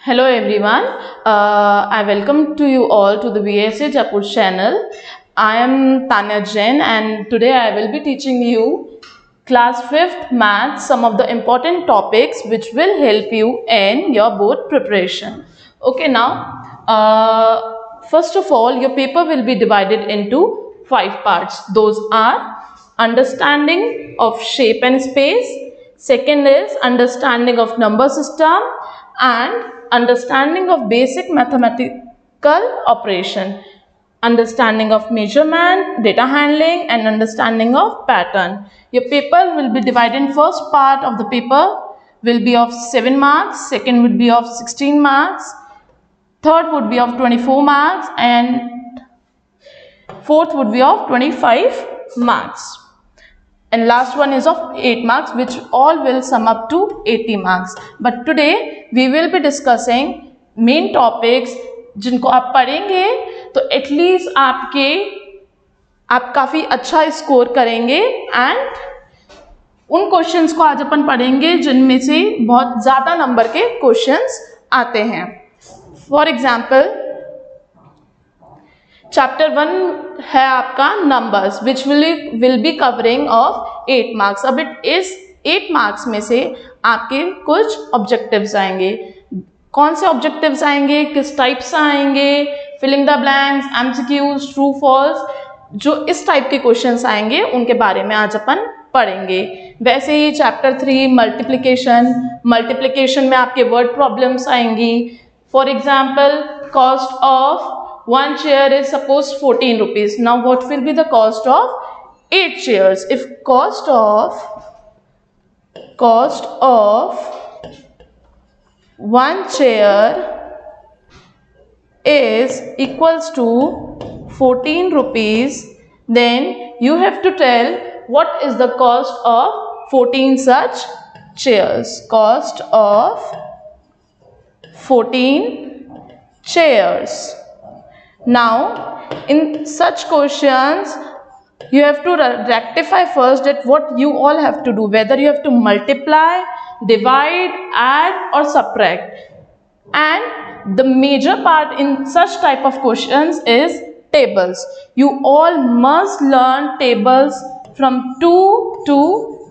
Hello everyone, I welcome to you all to the VSA Jaipur channel. I am Tanya Jain and today I will be teaching you class 5th math, some of the important topics which will help you in your board preparation. Okay, now first of all your paper will be divided into 5 parts. Those are understanding of shape and space, second is understanding of number system, and understanding of basic mathematical operation, understanding of measurement, data handling, and understanding of pattern. Your paper will be divided in first part of the paper will be of 7 marks, second would be of 16 marks, third would be of 24 marks, and fourth would be of 25 marks. And last one is of 8 marks, which all will sum up to 80 marks. But today we will be discussing main topics जिनको आप पढ़ेंगे तो at least आप काफ़ी अच्छा score करेंगे and उन questions को आज अपन पढ़ेंगे जिनमें से बहुत ज़्यादा नंबर के क्वेश्चंस आते हैं. फॉर एग्जाम्पल चैप्टर 1 है आपका numbers which will be covering of 8 marks. अब इस 8 मार्क्स में से आपके कुछ ऑब्जेक्टिव्स आएंगे. कौन से ऑब्जेक्टिव्स आएंगे, किस टाइप से आएंगे, filling the blanks, MCQs, true false, जो इस टाइप के क्वेश्चंस आएंगे उनके बारे में आज अपन पढ़ेंगे. वैसे ही चैप्टर 3 मल्टीप्लिकेशन में आपके वर्ड प्रॉब्लम्स आएंगी. For example cost of one chair is suppose 14 rupees. Now what will be the cost of 8 chairs? If cost of one chair is equals to 14 rupees, then you have to tell what is the cost of 14 such chairs. Cost of 14 chairs. Now in such questions you have to rectify first that what you all have to do, whether you have to multiply, divide, add or subtract. And the major part in such type of questions is tables. You all must learn tables from 2 to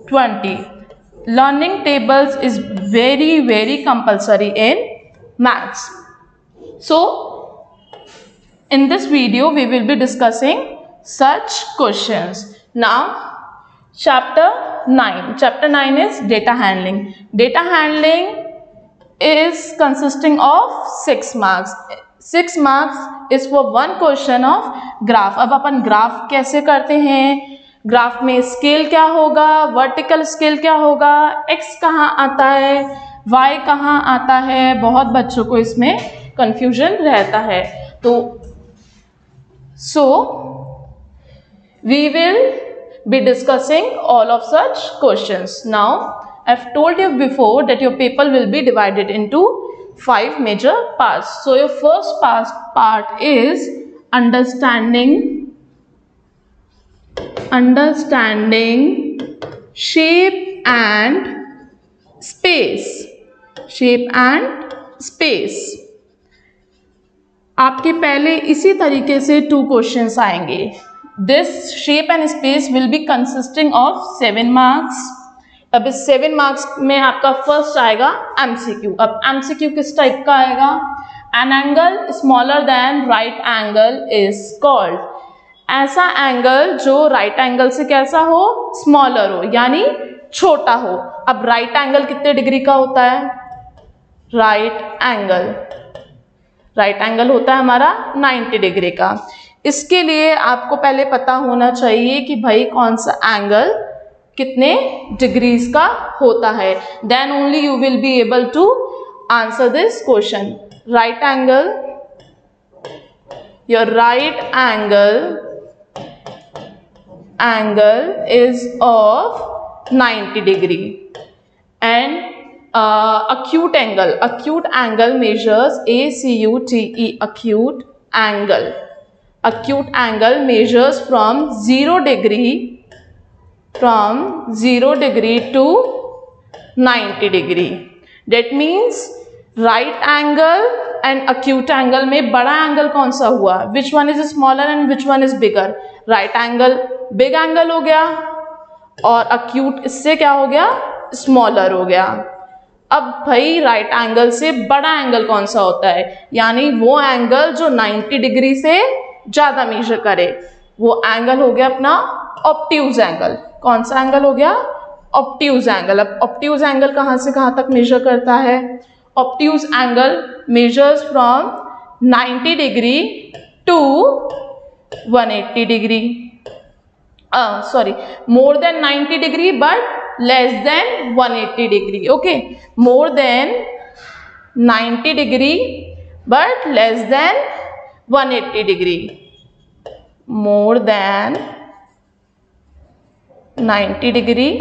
20. Learning tables is very compulsory in maths. So in this video, we will be discussing such questions. Now, chapter 9. Chapter 9 is data handling. Data handling is consisting of 6 marks. 6 marks is for one question of graph. अब अपन graph कैसे करते हैं, graph में scale क्या होगा, vertical scale क्या होगा, x कहाँ आता है, y कहाँ आता है, बहुत बच्चों को इसमें कंफ्यूजन रहता है. तो So, we will be discussing all of such questions. Now, I've told you before that your paper will be divided into 5 major parts. So, your first part is understanding shape and space. Shape and space. आपके पहले इसी तरीके से 2 questions आएंगे. This shape and space will be consisting of 7 marks. अब इस 7 marks में आपका फर्स्ट आएगा एमसीक्यू. अब एमसीक्यू किस टाइप का आएगा, an angle smaller than right angle is called. ऐसा एंगल जो राइट एंगल से कैसा हो, स्मॉलर हो, यानी छोटा हो. अब राइट एंगल कितने डिग्री का होता है, राइट एंगल होता है हमारा 90 डिग्री का. इसके लिए आपको पहले पता होना चाहिए कि भाई कौन सा एंगल कितने डिग्रीज का होता है. Then only you will be able to answer this question. Right angle, your right angle is of 90 degree. And acute angle measures ACUTE. Acute angle measures from 0 degree to 90 degree. That means right angle and acute angle में बड़ा angle कौन सा हुआ? Which one is smaller and which one is bigger? Right angle big angle हो गया और acute इससे क्या हो गया? स्मॉलर हो गया। अब भाई राइट एंगल से बड़ा एंगल कौन सा होता है? यानी वो एंगल जो 90 डिग्री से ज्यादा मेजर करे, वो एंगल हो गया अपना ऑब्ट्यूज एंगल। कौन सा एंगल हो गया? Obtuse angle. अब ऑब्ट्यूज एंगल कहां से कहां तक मेजर करता है? Obtuse angle measures from 90 degree to 180 degree, more than 90 degree but less than 180 degree. Okay, more than 90 degree but less than 180 degree. More than 90 degree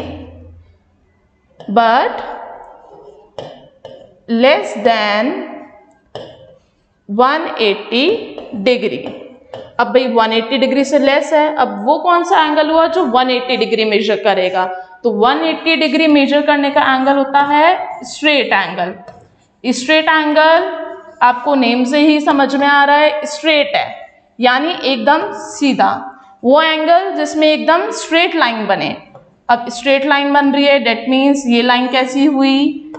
but less than 180 degree. अब भाई 180 degree से less है, अब वो कौन सा angle हुआ जो 180 डिग्री मेजर करेगा? तो 180 डिग्री मेजर करने का एंगल होता है स्ट्रेट एंगल। स्ट्रेट एंगल आपको नेम से ही समझ में आ रहा है, स्ट्रेट है यानी एकदम सीधा, वो एंगल जिसमें एकदम स्ट्रेट लाइन बने। अब स्ट्रेट लाइन बन रही है, डेट मीन्स ये लाइन कैसी हुई?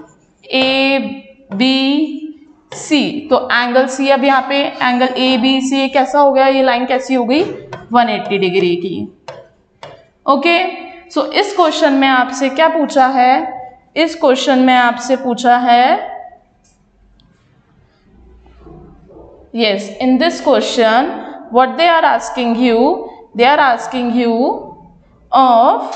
ए बी सी, तो एंगल सी, अब यहाँ पे एंगल ए बी सी कैसा हो गया? ये लाइन कैसी हो गई? 180 डिग्री की। ओके, सो इस क्वेश्चन में आपसे क्या पूछा है? इस क्वेश्चन में आपसे पूछा है, yes, in this question what they are asking you, they are asking you of,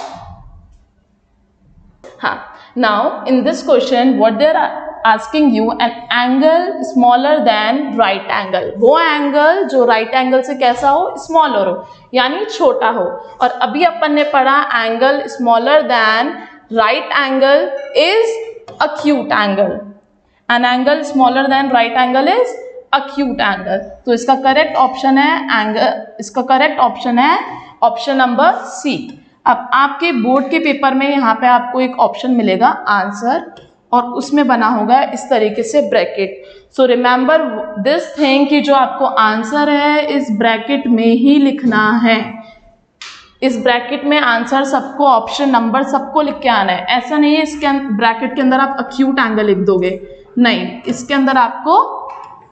हाँ, now in this question what they are asking you an angle smaller than right angle, वो एंगल जो right angle से कैसा हो? Smaller हो यानी छोटा हो। और अभी अपन ने पढ़ा angle smaller than right angle is acute angle, an angle smaller than right angle is acute angle. तो इसका करेक्ट ऑप्शन है एंगल, इसका करेक्ट ऑप्शन है ऑप्शन नंबर सी। अब आपके बोर्ड के पेपर में यहाँ पे आपको एक ऑप्शन मिलेगा आंसर, और उसमें बना होगा इस तरीके से bracket. So remember this thing कि जो आपको आंसर है इस ब्रैकेट में ही लिखना है। इस ब्रैकेट में आंसर सबको, ऑप्शन नंबर सबको लिख के आना है। ऐसा नहीं है इसके ब्रैकेट के अंदर आप अक्यूट एंगल लिख दोगे, नहीं, इसके अंदर आपको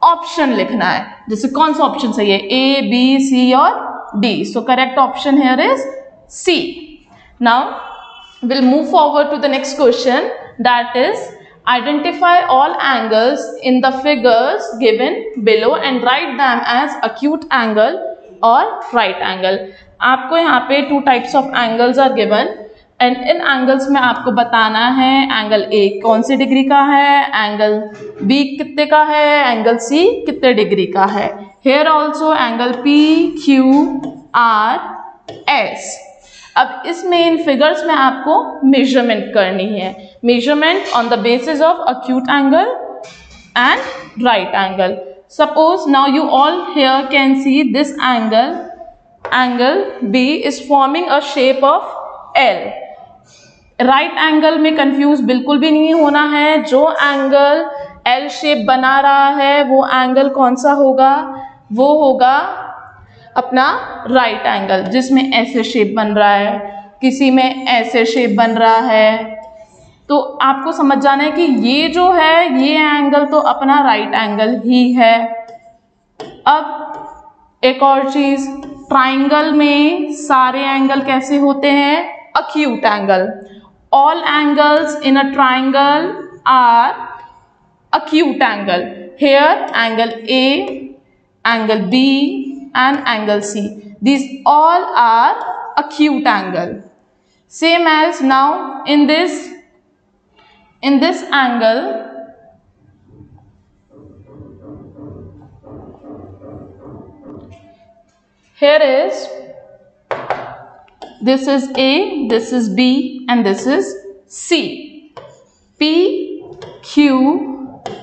ऑप्शन लिखना है। जैसे कौन सा ऑप्शन सही है? ए बी सी और D. So correct option here is C. Now will move forward to the next question, that is identify all angles in the figures given below and write them as acute angle or right angle. आपको यहाँ पे 2 types of angles are given and in angles में आपको बताना है angle A कौन सी degree का है, एंगल B कितने का है, एंगल C कितने डिग्री का है। Here also angle P Q R S। अब इसमें इन फिगर्स में आपको मेजरमेंट करनी है, measurement on the basis of acute angle and right angle. Suppose now you all here can see this angle, angle B is forming a shape of L। Right angle में confuse बिल्कुल भी नहीं होना है, जो angle L shape बना रहा है वो एंगल कौन सा होगा? वो होगा अपना राइट एंगल, जिसमें ऐसे शेप बन रहा है, किसी में ऐसे शेप बन रहा है। तो आपको समझ जाना है कि ये जो है ये एंगल तो अपना राइट एंगल ही है। अब एक और चीज, ट्राइंगल में सारे एंगल कैसे होते हैं? Acute angle. All angles in a triangle are acute angle. Here angle A, angle B and angle C, these all are acute angle. Same as now in this angle, here is, this is A, this is B and this is C. P Q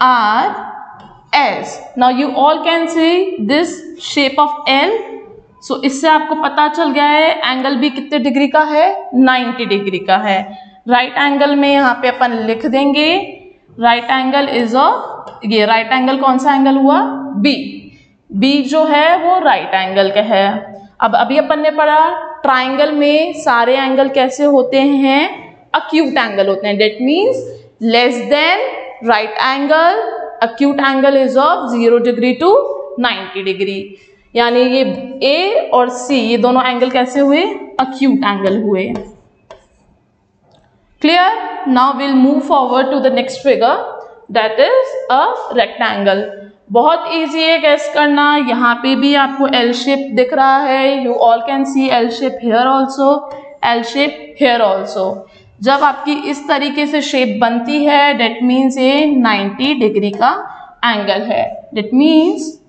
R S. Now you all can see this shape of L. So इससे आपको पता चल गया है angle B कितने degree का है? 90 degree का है। राइट एंगल में यहाँ पे अपन लिख देंगे राइट एंगल इज अ ये राइट एंगल कौन सा एंगल हुआ? बी। बी जो है वो राइट एंगल का है। अब अभी अपन ने पढ़ा ट्राइंगल में सारे एंगल कैसे होते हैं? अक्यूट एंगल होते हैं। That means less than right angle, acute angle is of 0 degree to 90 degree. यानी ये ए और सी ये दोनों एंगल कैसे हुए? अक्यूट एंगल हुए। Clear? Now will move forward to the next figure, that is a rectangle. बहुत इजी है गैस करना। यहाँ पे भी आपको एल शेप दिख रहा है। You all can see L shape here also, L shape here also. जब आपकी इस तरीके से शेप बनती है, डेट मीन्स ये 90 डिग्री का एंगल है। That means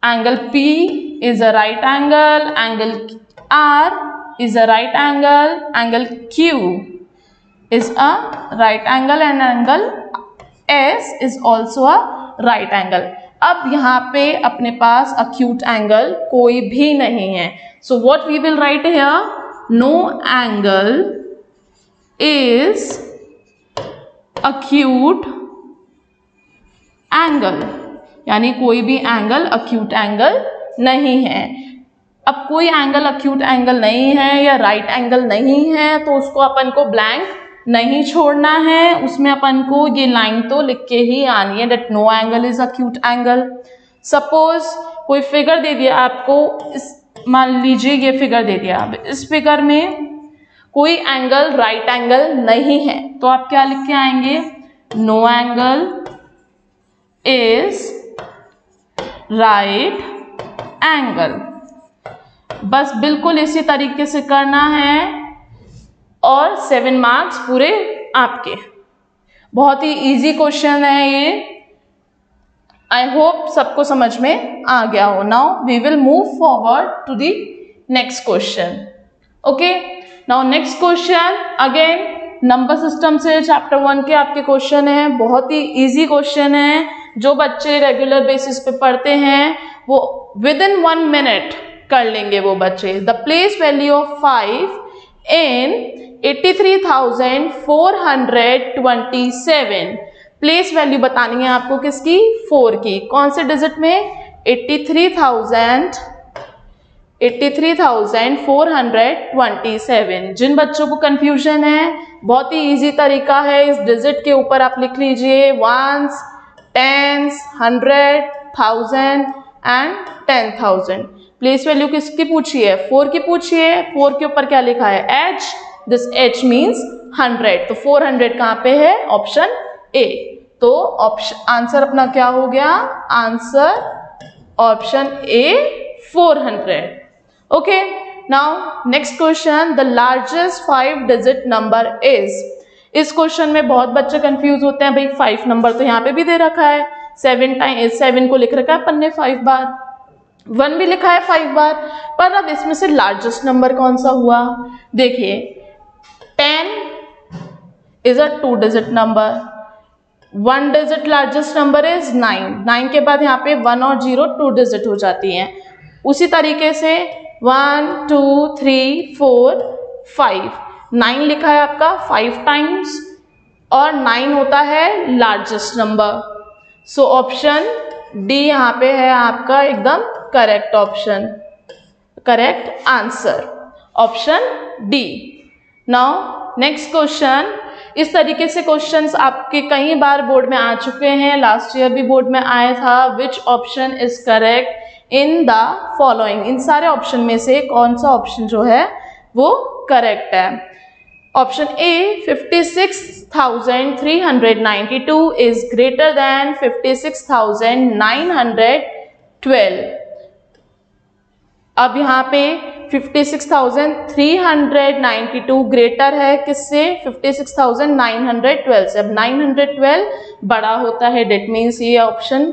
angle P is a right angle, angle R is a right angle, angle Q is a right angle and angle S is also a right angle. अब यहाँ पे अपने पास acute angle कोई भी नहीं है. So what we will write here? No angle is acute angle. यानी कोई भी एंगल अक्यूट एंगल नहीं है. अब कोई एंगल अक्यूट एंगल नहीं है या राइट एंगल नहीं है तो उसको अपन को ब्लैंक नहीं छोड़ना है. उसमें अपन को ये लाइन तो लिख के ही आनी है that no angle is acute angle. Suppose कोई फिगर दे दिया आपको, इस मान लीजिए ये फिगर दे दिया. अब इस फिगर में कोई एंगल राइट एंगल नहीं है तो आप क्या लिख के आएंगे? No angle is right angle. बस बिल्कुल इसी तरीके से करना है और 7 मार्क्स पूरे आपके. बहुत ही इजी क्वेश्चन है ये. आई होप सबको समझ में आ गया हो. Now we will move forward to the next question. Okay, now next question again number system से चैप्टर 1 के आपके क्वेश्चन है. बहुत ही इजी क्वेश्चन है. जो बच्चे रेगुलर बेसिस पे पढ़ते हैं वो विद इन 1 मिनट कर लेंगे वो बच्चे. The place value of 5 in 83,427. Place value बतानी है आपको किसकी? 4 की. कौन से डिजिट में? 83,427. जिन बच्चों को कंफ्यूजन है, बहुत ही इजी तरीका है. इस डिजिट के ऊपर आप लिख लीजिए 1s, 10s, 100, 1000 and 10,000. Place value किसकी पूछी है? 4 की पूछी है. 4 के ऊपर क्या लिखा है? H. This H means 100. तो 400 कहाँ पे है? Option A. तो ऑप्शन आंसर अपना क्या हो गया? Answer option A 400. Okay, now next question. The largest 5 digit number is. इस क्वेश्चन में बहुत बच्चे कंफ्यूज होते हैं. भाई 5 नंबर तो यहाँ पे भी दे रखा है. 7 को लिख रखा है अपन ने 5 बार. 1 भी लिखा है 5 बार. पर अब इसमें से लार्जेस्ट नंबर कौन सा हुआ? देखिए 10 is a 2 digit number. 1 digit largest number is 9. 9 के बाद यहाँ पे 1 और 0 2 डिजिट हो जाती हैं. उसी तरीके से 1 2 3 4 5. 9 लिखा है आपका 5 टाइम्स और 9 होता है largest number. So option D यहाँ पे है आपका एकदम correct option, correct answer option D. Now next question. इस तरीके से क्वेश्चंस आपके कई बार बोर्ड में आ चुके हैं. लास्ट ईयर भी बोर्ड में आया था. Which option is correct in the following. इन सारे ऑप्शन में से कौन सा ऑप्शन जो है वो करेक्ट है? Option A 56,392 is greater than 56,912. अब यहाँ पे 56,392 ग्रेटर है किससे? 56,912 से. अब 912 बड़ा होता है. डेट मीन्स ये ऑप्शन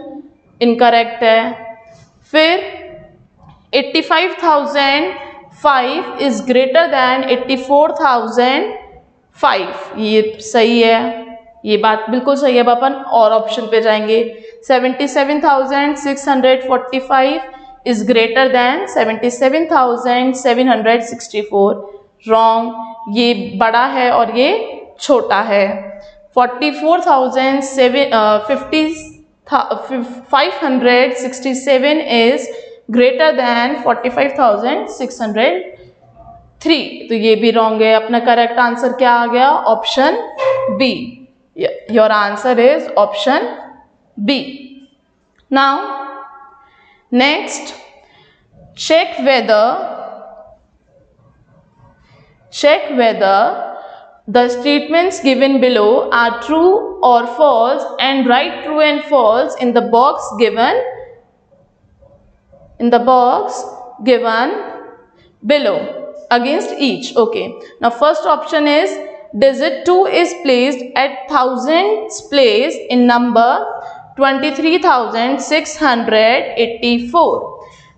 इनकरेक्ट है. फिर 85,005 इज ग्रेटर देन 84,005. ये सही है. ये बात बिल्कुल सही है. अब अपन और ऑप्शन पे जाएंगे. 77,645 इज ग्रेटर देन 77,764. रॉन्ग. ये बड़ा है और ये छोटा है. 4567 is greater than 45,603. तो ये भी रॉन्ग है. अपना करेक्ट आंसर क्या आ गया? Option B. Your answer is option B. Now next, check whether the statements given below are true or false and write true and false in the box given below against each. Okay, now first option is digit 2 is placed at thousands place in number 23,684.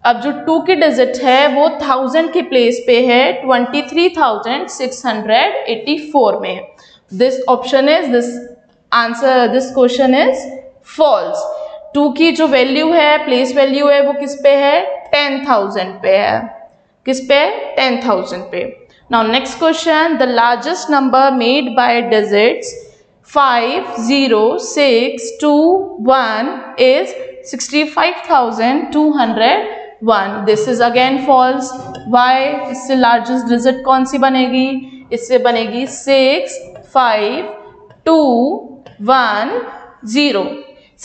अब जो 2 की digit है वो 1000 के place पे है 23,684 में. This option is this question is false. 2 की जो वैल्यू है, प्लेस वैल्यू है, वो किस पे है? 10,000 पे है. किस पे? 10,000 पे. Now next question, the largest number made by digits 5, 0, 6, 2, 1 is 65,201. This is again false. Why? इससे लार्जेस्ट डिजिट कौन सी बनेगी? इससे बनेगी 6, 5, 2, 1, 0.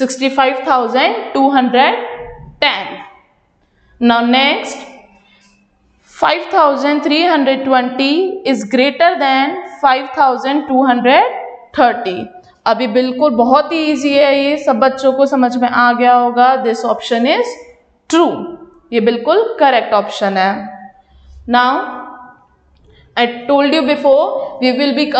65,210. Now next, 5,320 is greater than 5,230. अभी बिल्कुल बहुत ही इजी है, ये सब बच्चों को समझ में आ गया होगा. This option is true. ये बिल्कुल करेक्ट ऑप्शन है. Now I told you before we will be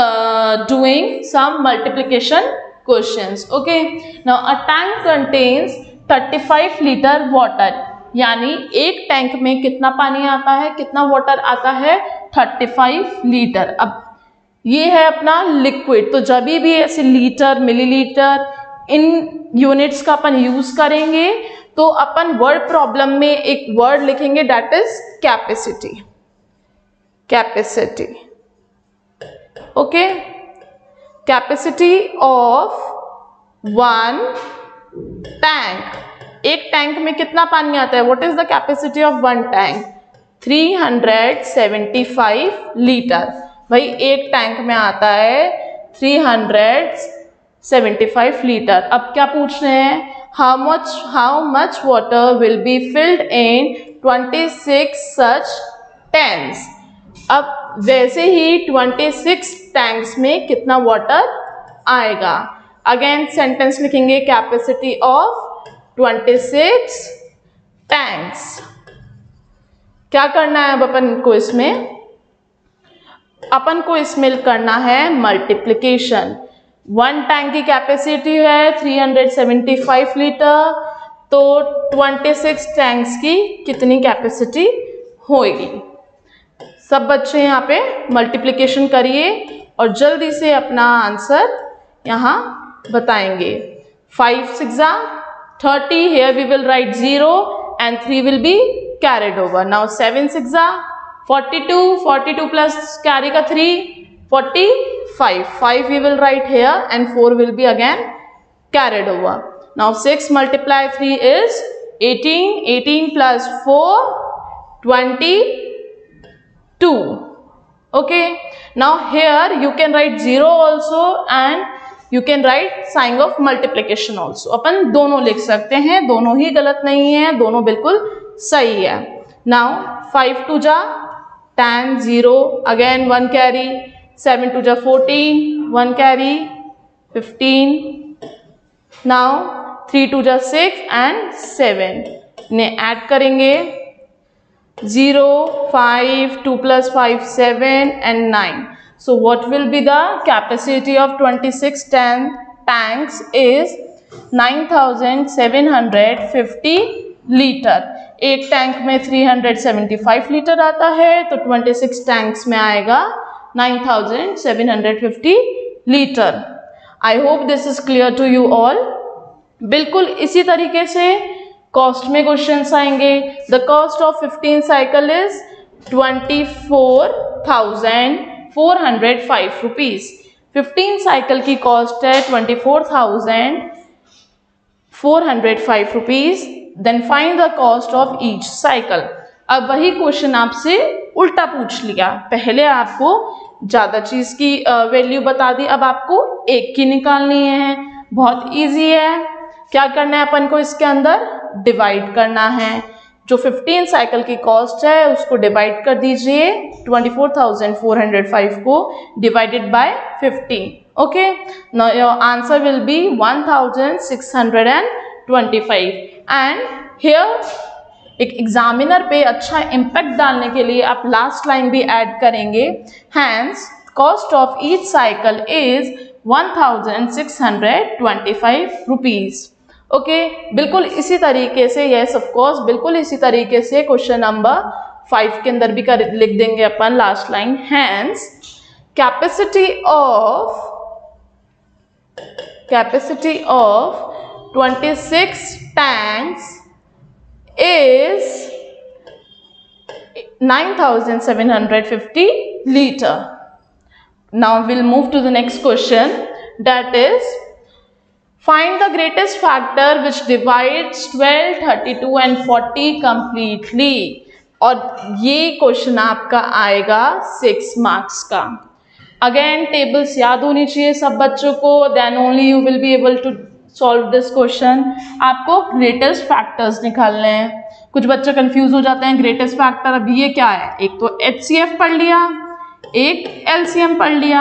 doing some multiplication questions. Okay, now a tank contains 35 liter water. यानी एक टैंक में कितना पानी आता है, कितना वाटर आता है? 35 लीटर. अब ये है अपना लिक्विड, तो जब भी ऐसे लीटर, मिलीलीटर इन यूनिट्स का अपन यूज करेंगे तो अपन वर्ड प्रॉब्लम में एक वर्ड लिखेंगे, that is capacity. Capacity. Okay, capacity of one tank. एक टैंक में कितना पानी आता है? What is the capacity of one tank? 375 litre. भाई एक टैंक में आता है 375 लीटर. अब क्या पूछ रहे हैं? How much water will be filled in 26 such tanks. अब वैसे ही 26 टैंक्स में कितना वाटर आएगा? अगेन सेंटेंस लिखेंगे, कैपेसिटी ऑफ 26 टैंक्स. क्या करना है अब अपन को इसमें? अपन को इसमें करना है मल्टीप्लिकेशन. वन टैंक की कैपेसिटी है 375 लीटर, तो 26 टैंक्स की कितनी कैपेसिटी होगी? सब बच्चे यहाँ पे मल्टीप्लिकेशन करिए और जल्दी से अपना आंसर यहाँ बताएंगे. 5 6 30. Here we will write 0 and 3 will be carried over. Now 7 6 42. 42 plus carry का 3, 45. 5 we will write here and 4 will be again carried over. Now 6 multiply 3 is 18. 18 plus 4, 22. Okay. Now here you can write 0 also and you can write sign of multiplication also. अपन दोनों लिख सकते हैं, दोनों ही गलत नहीं है, दोनों बिल्कुल सही है. Now 5 2 जा 10, 0 again 1 carry. 7 2 जा 14, 1 carry 15. Now 3 2 जा 6 and 7 ने ऐड करेंगे. 0 5 2 plus 5 7 and 9. So what will be the capacity of 26 tanks is 9,750 litre. एक टैंक में 375 लीटर आता है, तो 26 टैंक्स में आएगा 9,750 litre. I hope this is clear to you all. बिल्कुल इसी तरीके से कॉस्ट में क्वेश्चंस आएंगे. The cost of 15 cycle is 24,405 rupees. 15 cycle की कॉस्ट है 24,405 rupees. Then find the cost of each cycle. अब वही क्वेश्चन आपसे उल्टा पूछ लिया, पहले आपको ज्यादा चीज की वैल्यू बता दी, अब आपको एक की निकालनी है। बहुत इजी है, क्या करना है अपन को, इसके अंदर डिवाइड करना है। जो 15 साइकिल की कॉस्ट है उसको डिवाइड कर दीजिए, 24,405 को divided by 15। Okay, now your answer will be 1625। And here एक एग्जामिनर पे अच्छा इम्पैक्ट डालने के लिए आप लास्ट लाइन भी ऐड करेंगे, hence cost of each cycle is 1625 rupees. Okay, बिल्कुल इसी तरीके से, यस ऑफ कोर्स, बिल्कुल इसी तरीके से क्वेश्चन नंबर 5 के अंदर भी लिख देंगे अपन last line, hence capacity of 26 tanks is 9,750 liter. Now we'll move to the next question, that is find the greatest factor which divides 12, 32 and 40 completely. और ये क्वेश्चन आपका आएगा 6 मार्क्स का। अगेन टेबल्स याद होनी चाहिए सब बच्चों को, then only you will be able to solve this question. आपको ग्रेटेस्ट फैक्टर्स निकालने हैं। कुछ बच्चे कंफ्यूज हो जाते हैं, ग्रेटेस्ट फैक्टर अब ये क्या है, एक तो HCF पढ़ लिया, एक LCM पढ़ लिया,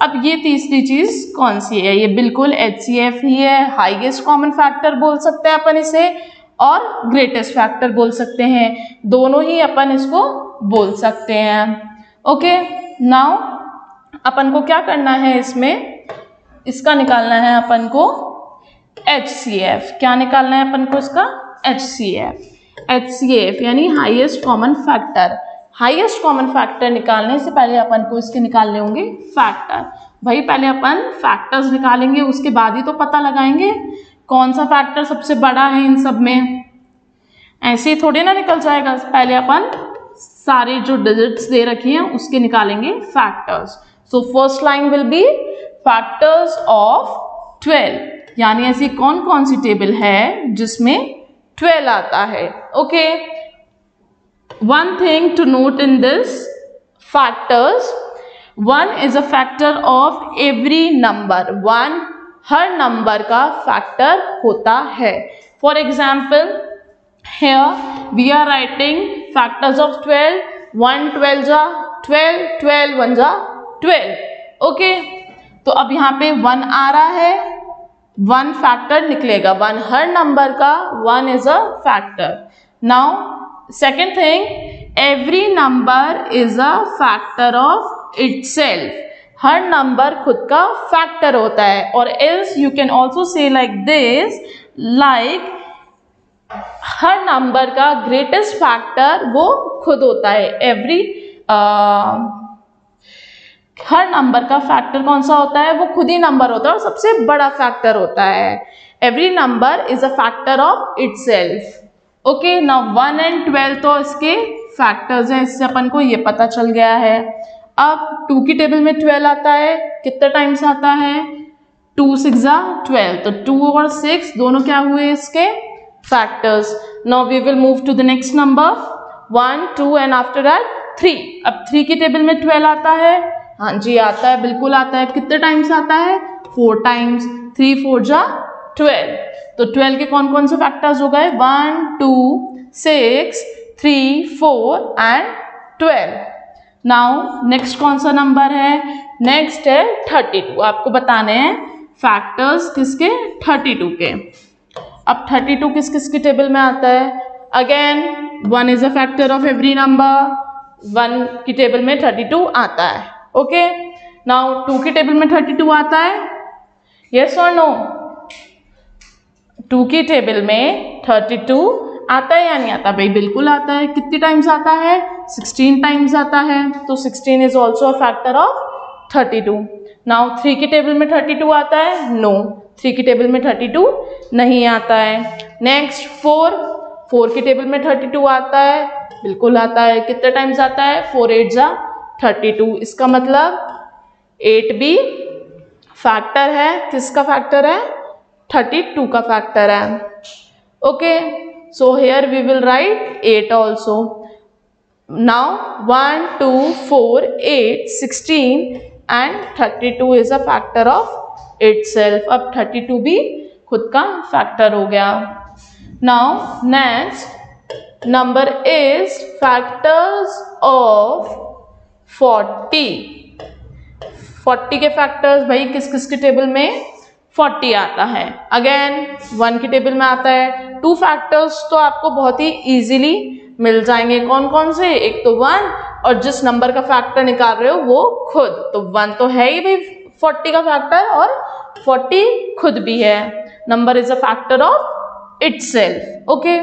अब ये तीसरी चीज कौन सी है, ये बिल्कुल HCF ही है। हाईएस्ट कॉमन फैक्टर बोल सकते हैं अपन इसे, और ग्रेटेस्ट फैक्टर बोल सकते हैं, दोनों ही अपन इसको बोल सकते हैं। ओके, नाउ अपन को क्या करना है, इसमें इसका निकालना है अपन को HCF। क्या निकालना है अपन को इसका, HCF यानी highest common factor. Highest common factor निकालने से पहले अपन को इसके निकालने होंगे फैक्टर। भाई पहले अपन फैक्टर्स निकालेंगे, उसके बाद ही तो पता लगाएंगे कौन सा फैक्टर सबसे बड़ा है इन सब में। ऐसे ही थोड़े ना निकल जाएगा, पहले अपन सारे जो डिजिट्स दे रखी हैं उसके निकालेंगे factors. So first line will be factors of 12, यानी ऐसी कौन कौन सी टेबल है जिसमें 12 आता है। Okay, one thing to note in this factors, 1 is a factor of every number, 1 her number का फैक्टर होता है। For example here we are writing factors of 12, 1 12 जा 12, 12 1 जा 12। ओके, तो अब यहाँ पे 1 आ रहा है, 1 फैक्टर निकलेगा, 1 हर नंबर का 1 is a factor. Now second thing, every number is a factor of itself, her number खुद का फैक्टर होता है। और else you can also say like this, like her number का ग्रेटेस्ट फैक्टर वो खुद होता है। एवरी हर नंबर का फैक्टर कौन सा होता है, वो खुद ही नंबर होता है और सबसे बड़ा फैक्टर होता है। Every number is a factor of itself. Okay, now 1 and 12 तो इसके फैक्टर्स हैं, इससे अपन को ये पता चल गया है। अब 2 की टेबल में 12 आता है, कितने टाइम्स आता है, 2 6 जा 12, तो 2 और 6 दोनों क्या हुए इसके factors. Now we will move to the next number 1 2 and after that 3। अब 3 की टेबल में 12 आता है, हाँ जी आता है, बिल्कुल आता है। कितने टाइम्स आता है, 4 टाइम्स, 3 4 जा 12, तो 12 के कौन कौन से फैक्टर्स हो गए, 1 2 6 3 4 एंड 12। नाउ नेक्स्ट कौन सा नंबर है, नेक्स्ट है 32। आपको बताने हैं फैक्टर्स किसके, 32 के। अब 32 किस किस की टेबल में आता है, again 1 is a factor of every number, 1 की टेबल में 32 आता है। ओके, नाउ 2 की टेबल में 32 आता है, यस और नो, 2 की टेबल में 32 आता है या नहीं आता, भाई बिल्कुल आता है। कितनी टाइम्स आता है, 16 टाइम्स आता है, तो 16 is also a factor of 32। Now 3 की टेबल में 32 आता है, नो, 3 की टेबल में 32 नहीं आता है। नेक्स्ट 4 की टेबल में 32 आता है, बिल्कुल आता है। कितने टाइम्स आता है, 4 8 जा 32, इसका मतलब 8 भी फैक्टर है, किसका फैक्टर है? 32 का फैक्टर है. Okay, so here we will write 8 also. Now 1, 2, 4, 8, 16 and 32 is a factor of itself. अब 32 भी खुद का फैक्टर हो गया. Now next number is factors of 40. 40 के फैक्टर्स भाई किस किस के टेबल में 40 आता है? अगेन 1 की टेबल में आता है. 2 फैक्टर्स तो आपको बहुत ही इजीली मिल जाएंगे. कौन कौन से? एक तो 1 और जिस नंबर का फैक्टर निकाल रहे हो वो खुद. तो 1 तो है ही भाई 40 का फैक्टर और 40 खुद भी है. Number is a factor of itself. Okay,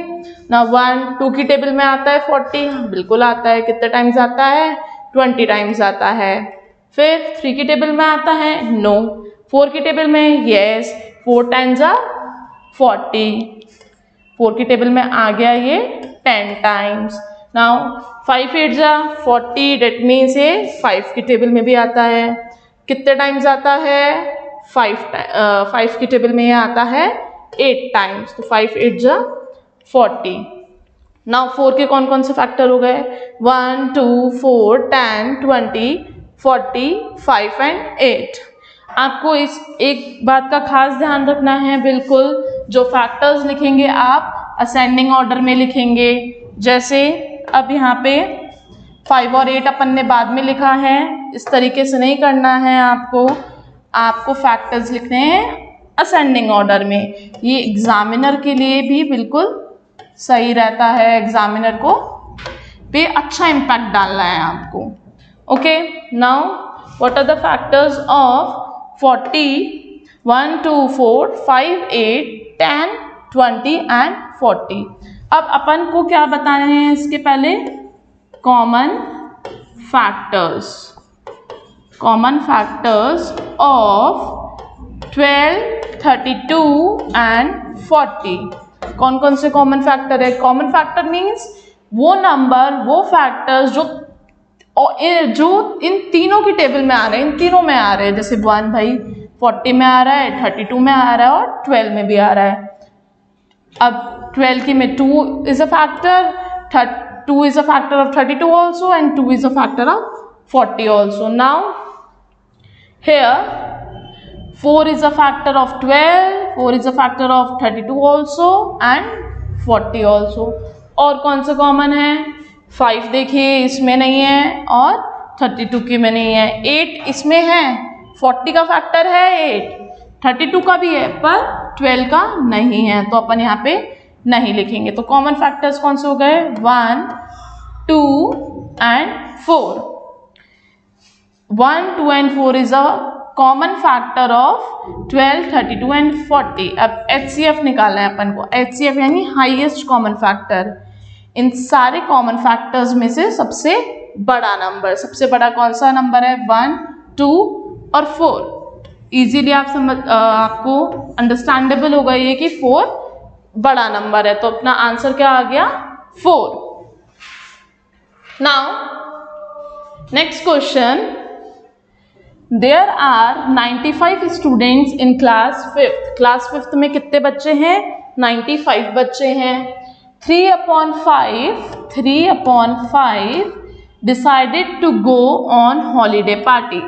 ना 1, 2 की टेबल में आता है 40, बिल्कुल आता है. कितने टाइम्स आता है? 20 टाइम्स आता है. फिर 3 की टेबल में आता है? नो. 4 की टेबल में? यस. 4 टाइम्स आ 40. 4 की टेबल में आ गया ये 10 टाइम्स. नाउ 5 8 जा 40, डेट मीन्स ये 5 की टेबल में भी आता है. कितने टाइम्स आता है? 5 की टेबल में ये आता है 8 टाइम्स. तो 5 8 जा 40. नाउ 4 के कौन कौन से फैक्टर हो गए? 1, 2, 4, 10, 20, 40, 5 एंड 8. आपको इस एक बात का खास ध्यान रखना है. बिल्कुल जो फैक्टर्स लिखेंगे आप असेंडिंग ऑर्डर में लिखेंगे. जैसे अब यहाँ पे 5 और 8 अपन ने बाद में लिखा है, इस तरीके से नहीं करना है. आपको फैक्टर्स लिखने हैं असेंडिंग ऑर्डर में. ये एग्जामिनर के लिए भी बिल्कुल सही रहता है. एग्जामिनर को पे अच्छा इम्पैक्ट डालना है आपको. Okay, now what are the factors of 40? 1, 2, 4, 5, 8, 10, 20 and 40. अब अपन को क्या बताने हैं इसके पहले? Common factors. Common factors of 12, 32 and 40. कौन कौन से कॉमन फैक्टर है? कॉमन फैक्टर मीन्स वो नंबर, वो फैक्टर्स जो इन तीनों की टेबल में आ रहे हैं, इन तीनों में आ रहे हैं. जैसे 1 भाई 40 में आ रहा है, 32 में आ रहा है और 12 में भी आ रहा है. अब 12 की में 2 is a factor, 2 is a factor of 32 also and 2 is a factor of 40 also. Now here 4 is a factor of 12, 4 is a factor of 32 also and 40 also. और कौन सा कॉमन है? 5 देखिए इसमें नहीं है और 32 की में नहीं है. 8 इसमें है, 40 का फैक्टर है 8, 32 का भी है पर 12 का नहीं है, तो अपन यहाँ पे नहीं लिखेंगे. तो कॉमन फैक्टर्स कौन से हो गए? 1, 2 and 4. 1, 2 and 4 is a common factor of 12, 32 and 40. अब HCF निकालना है अपन को. HCF यानी हाईएस्ट कॉमन फैक्टर. इन सारे कॉमन फैक्टर्स में से सबसे बड़ा नंबर, सबसे बड़ा कौन सा नंबर है? 1, 2 और 4. इजीली आपको अंडरस्टैंडेबल होगा ये कि 4 बड़ा नंबर है, तो अपना आंसर क्या आ गया? 4. Now next question. There are 95 students in class 5th. Class 5th में कितने बच्चे हैं? 95 बच्चे हैं. 3/5 decided to go on holiday party.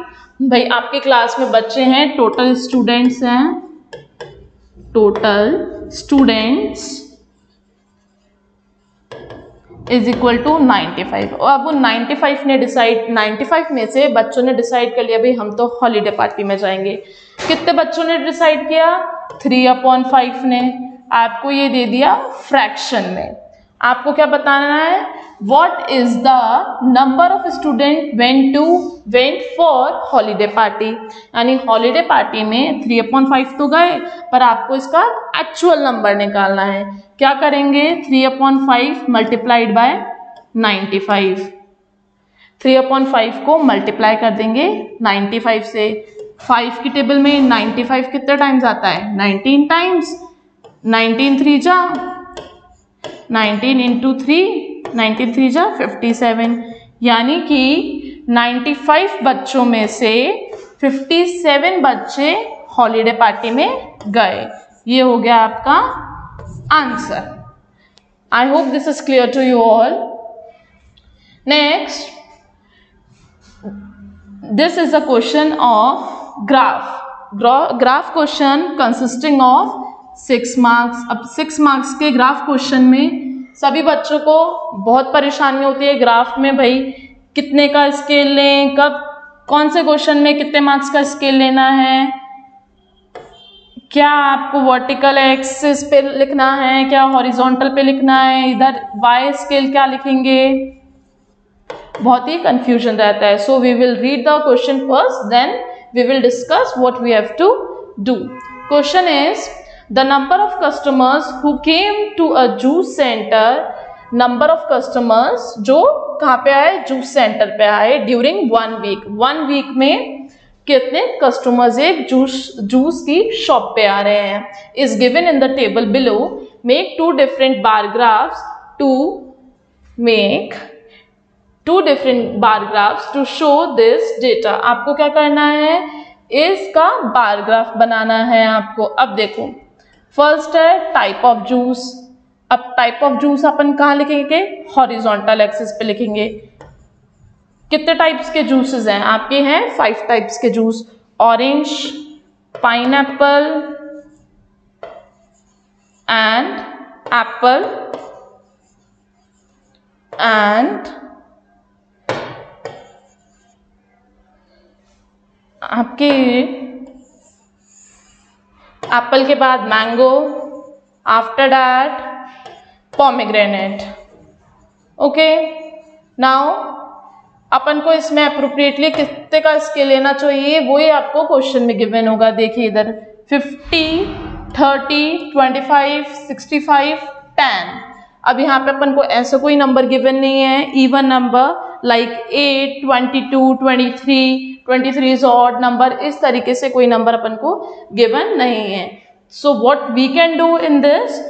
भाई आपके क्लास में बच्चे हैं, टोटल स्टूडेंट्स हैं, total students is equal to 95. और अब वो 95 में से बच्चों ने डिसाइड कर लिया भाई हम तो हॉलीडे पार्टी में जाएंगे. कितने बच्चों ने डिसाइड किया? 3/5 ने. आपको ये दे दिया फ्रैक्शन में. आपको क्या बताना है? What is the number of student went for holiday party. यानी हॉलीडे पार्टी में 3/5 तो गए, पर आपको इसका एक्चुअल नंबर निकालना है. क्या करेंगे? 3/5 मल्टीप्लाइड बाय 95. 3/5 को मल्टीप्लाई कर देंगे 95 से. 5 की टेबल में 95 कितने टाइम्स आता है? 19 टाइम्स. 19 3 जा 19 इंटू 3, 19 3 जा 57. यानी कि 95 बच्चों में से 57 बच्चे हॉलीडे पार्टी में गए। ये हो गया आपका answer. I hope this is clear to you all. Next, this is a question of graph. Graph question consisting of 6 marks. अब 6 मार्क्स के ग्राफ क्वेश्चन में सभी बच्चों को बहुत परेशानी होती है ग्राफ में, भाई कितने का स्केल लें, कब कौन से क्वेश्चन में कितने मार्क्स का स्केल लेना है, क्या आपको वर्टिकल एक्सिस पे लिखना है, क्या हॉरिजॉन्टल पे लिखना है, इधर वाई स्केल क्या लिखेंगे, बहुत ही कंफ्यूजन रहता है। So we will read the question first, then we will discuss what we have to do. Question is the number of customers who came to a juice centre. Number of customers जो कहाँ पे आए, juice centre पे आए, during 1 week. 1 week में कितने customers एक juice की शॉप पे आ रहे हैं, is given in the table below. Make 2 different bar graphs to make 2 different bar graphs to show this data. आपको क्या करना है, इसका बार ग्राफ बनाना है आपको। अब देखो, फर्स्ट है टाइप ऑफ जूस। अब टाइप ऑफ जूस अपन कहाँ लिखेंगे, हॉरिजॉन्टल एक्सिस पे लिखेंगे। कितने टाइप्स के जूसेस हैं आपके, हैं 5 टाइप्स के juice, orange, pineapple and apple and आपके एप्पल के बाद mango, after that pomegranate. Okay, now अपन को इसमें अप्रोप्रिएटली कितने का स्केल लेना चाहिए, वही आपको क्वेश्चन में गिवन होगा। देखिए इधर 50, 30, 25, 65, 10। अब यहाँ पे अपन को ऐसा कोई नंबर गिवन नहीं है, even number like 8, 22, 23 is odd number, इस तरीके से कोई नंबर अपन को गिवन नहीं है। So what we can do in this,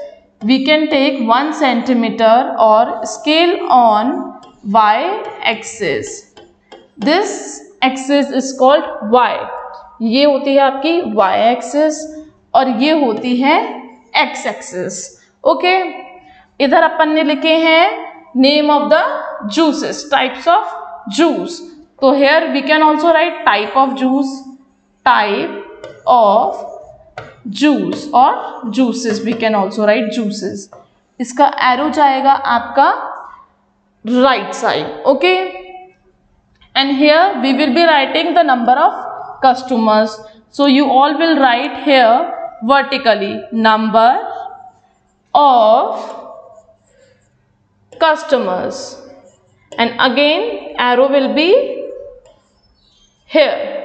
we can take 1 centimeter or scale on y axis. This axis is called y. ये होती है आपकी y axis और ये होती है x axis. ओके, इधर अपन ने लिखे हैं name of the juices, types of juice. तो here we can also write type of juice, type of juice और juices, we can also write juices. इसका एरो जाएगा आपका right side. Okay, and here we will be writing the number of customers. So you all will write here vertically number of customers and again arrow will be here.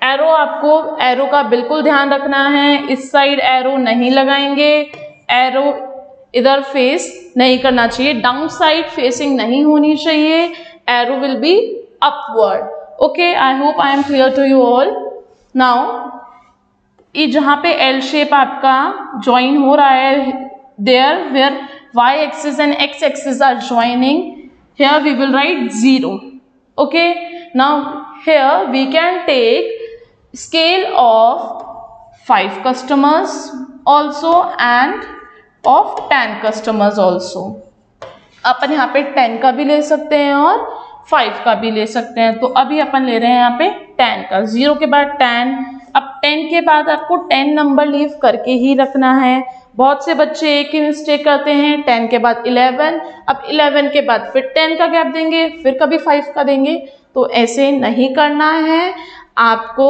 Arrow आपको arrow का बिल्कुल ध्यान रखना है, इस side arrow नहीं लगाएंगे, arrow इधर फेस नहीं करना चाहिए, डाउन साइड फेसिंग नहीं होनी चाहिए, arrow will be upward. Okay, I hope I am clear to you all. Now ये जहाँ पे एल शेप आपका ज्वाइन हो रहा है, there where y axis and x axis are joining, here we will write 0. Okay, now here we can take scale of 5 customers also and of 10 customers also. अपन यहाँ पे 10 का भी ले सकते हैं और 5 का भी ले सकते हैं। तो अभी अपन ले रहे हैं यहाँ पे 10 का, 0 के बाद 10। अब 10 के बाद आपको 10 नंबर लीव करके ही रखना है। बहुत से बच्चे एक ही मिस्टेक करते हैं, 10 के बाद 11, अब 11 के बाद फिर 10 का गैप देंगे, फिर कभी 5 का देंगे। तो ऐसे नहीं करना है, आपको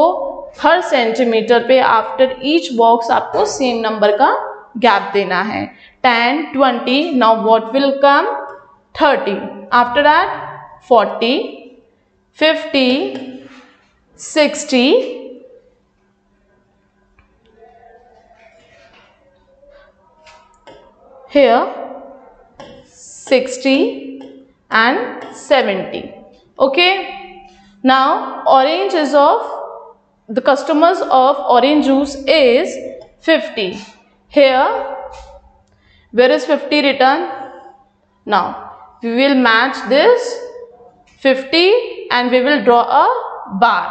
हर सेंटीमीटर पे आफ्टर ईच बॉक्स आपको सेम नंबर का गैप देना है। 10, 20, now what will come 30, after that 40, 50, 60, here 60 and 70. Okay, now orange is of the customers of orange juice is 50. Here where is 50 written? Now we will match this 50 and we will draw a bar.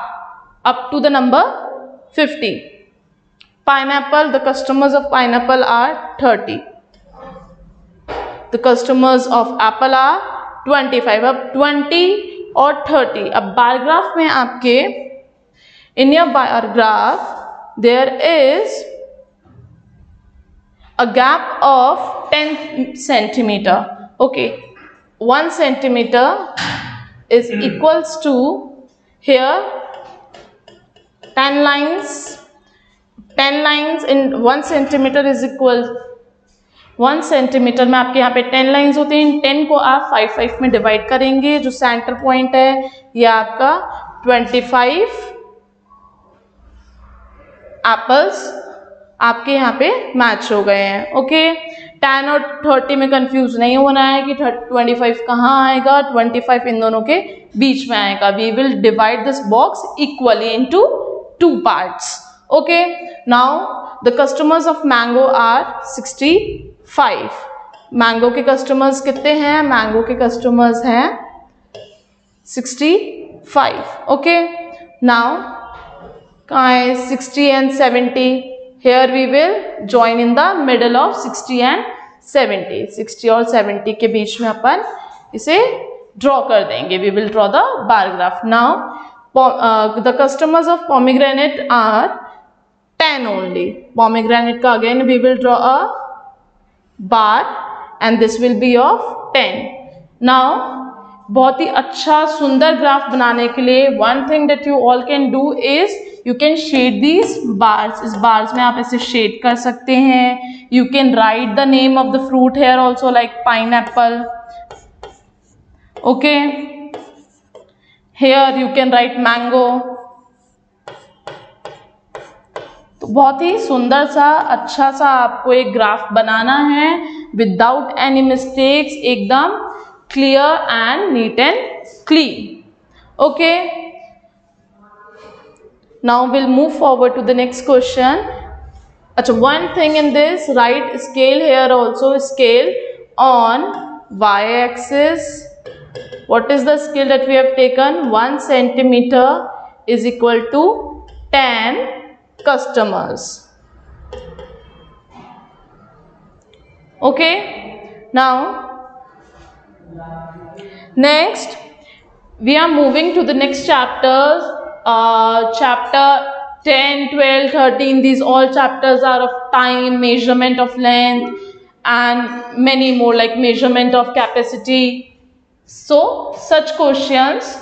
up to the number 50. Pineapple, the customers of pineapple are 30. The customers of apple are 25. अब 20 और 30. अब bar graph में आपके in your bar graph there is a gap of 10 centimeter. Okay, 1 centimeter is equals to here 10 lines. 10 lines in 1 centimeter is equal 1 centimetre में आपके यहाँ पे 10 lines होती हैं. 10 को आप 5 में डिवाइड करेंगे. जो सेंटर पॉइंट है ये आपका 25 एप्पल्स आपके यहाँ पे मैच हो गए हैं. ओके, 10 और 30 में कंफ्यूज नहीं होना है कि 25 कहाँ आएगा. 25 इन दोनों के बीच में आएगा. We will divide this box equally into 2 parts. Okay, now the customers of mango are 65. Mango के कस्टमर्स कितने हैं? मैंगो के कस्टमर्स हैं 65. ओके, नाउ कहाँ है 60 and 70? Here we will join in the middle of 60 and 70. 60 और 70 के बीच में अपन इसे ड्रॉ कर देंगे. We will draw the bar graph. Now the customers of pomegranate are 10 only. Pomegranate का again we will draw a bar and this will be of 10. Now बहुत ही अच्छा सुंदर ग्राफ बनाने के लिए one thing that you all can do is you can shade these bars. इस bars में आप ऐसे shade कर सकते हैं. You can write the name of the fruit here also like pineapple. Okay, here you can write mango. तो बहुत ही सुंदर सा अच्छा सा आपको एक ग्राफ बनाना है विदाउट एनी मिस्टेक्स, एकदम clear and neat and clean. Okay, now will move forward to the next question. अच्छा, one thing in this, right scale here also. Scale on y axis. What is the scale that we have taken? 1 centimeter is equal to 10 customers. Okay, now next we are moving to the next chapters. Chapter 10, 12, 13, these all chapters are of time, measurement of length and many more like measurement of capacity. So such questions,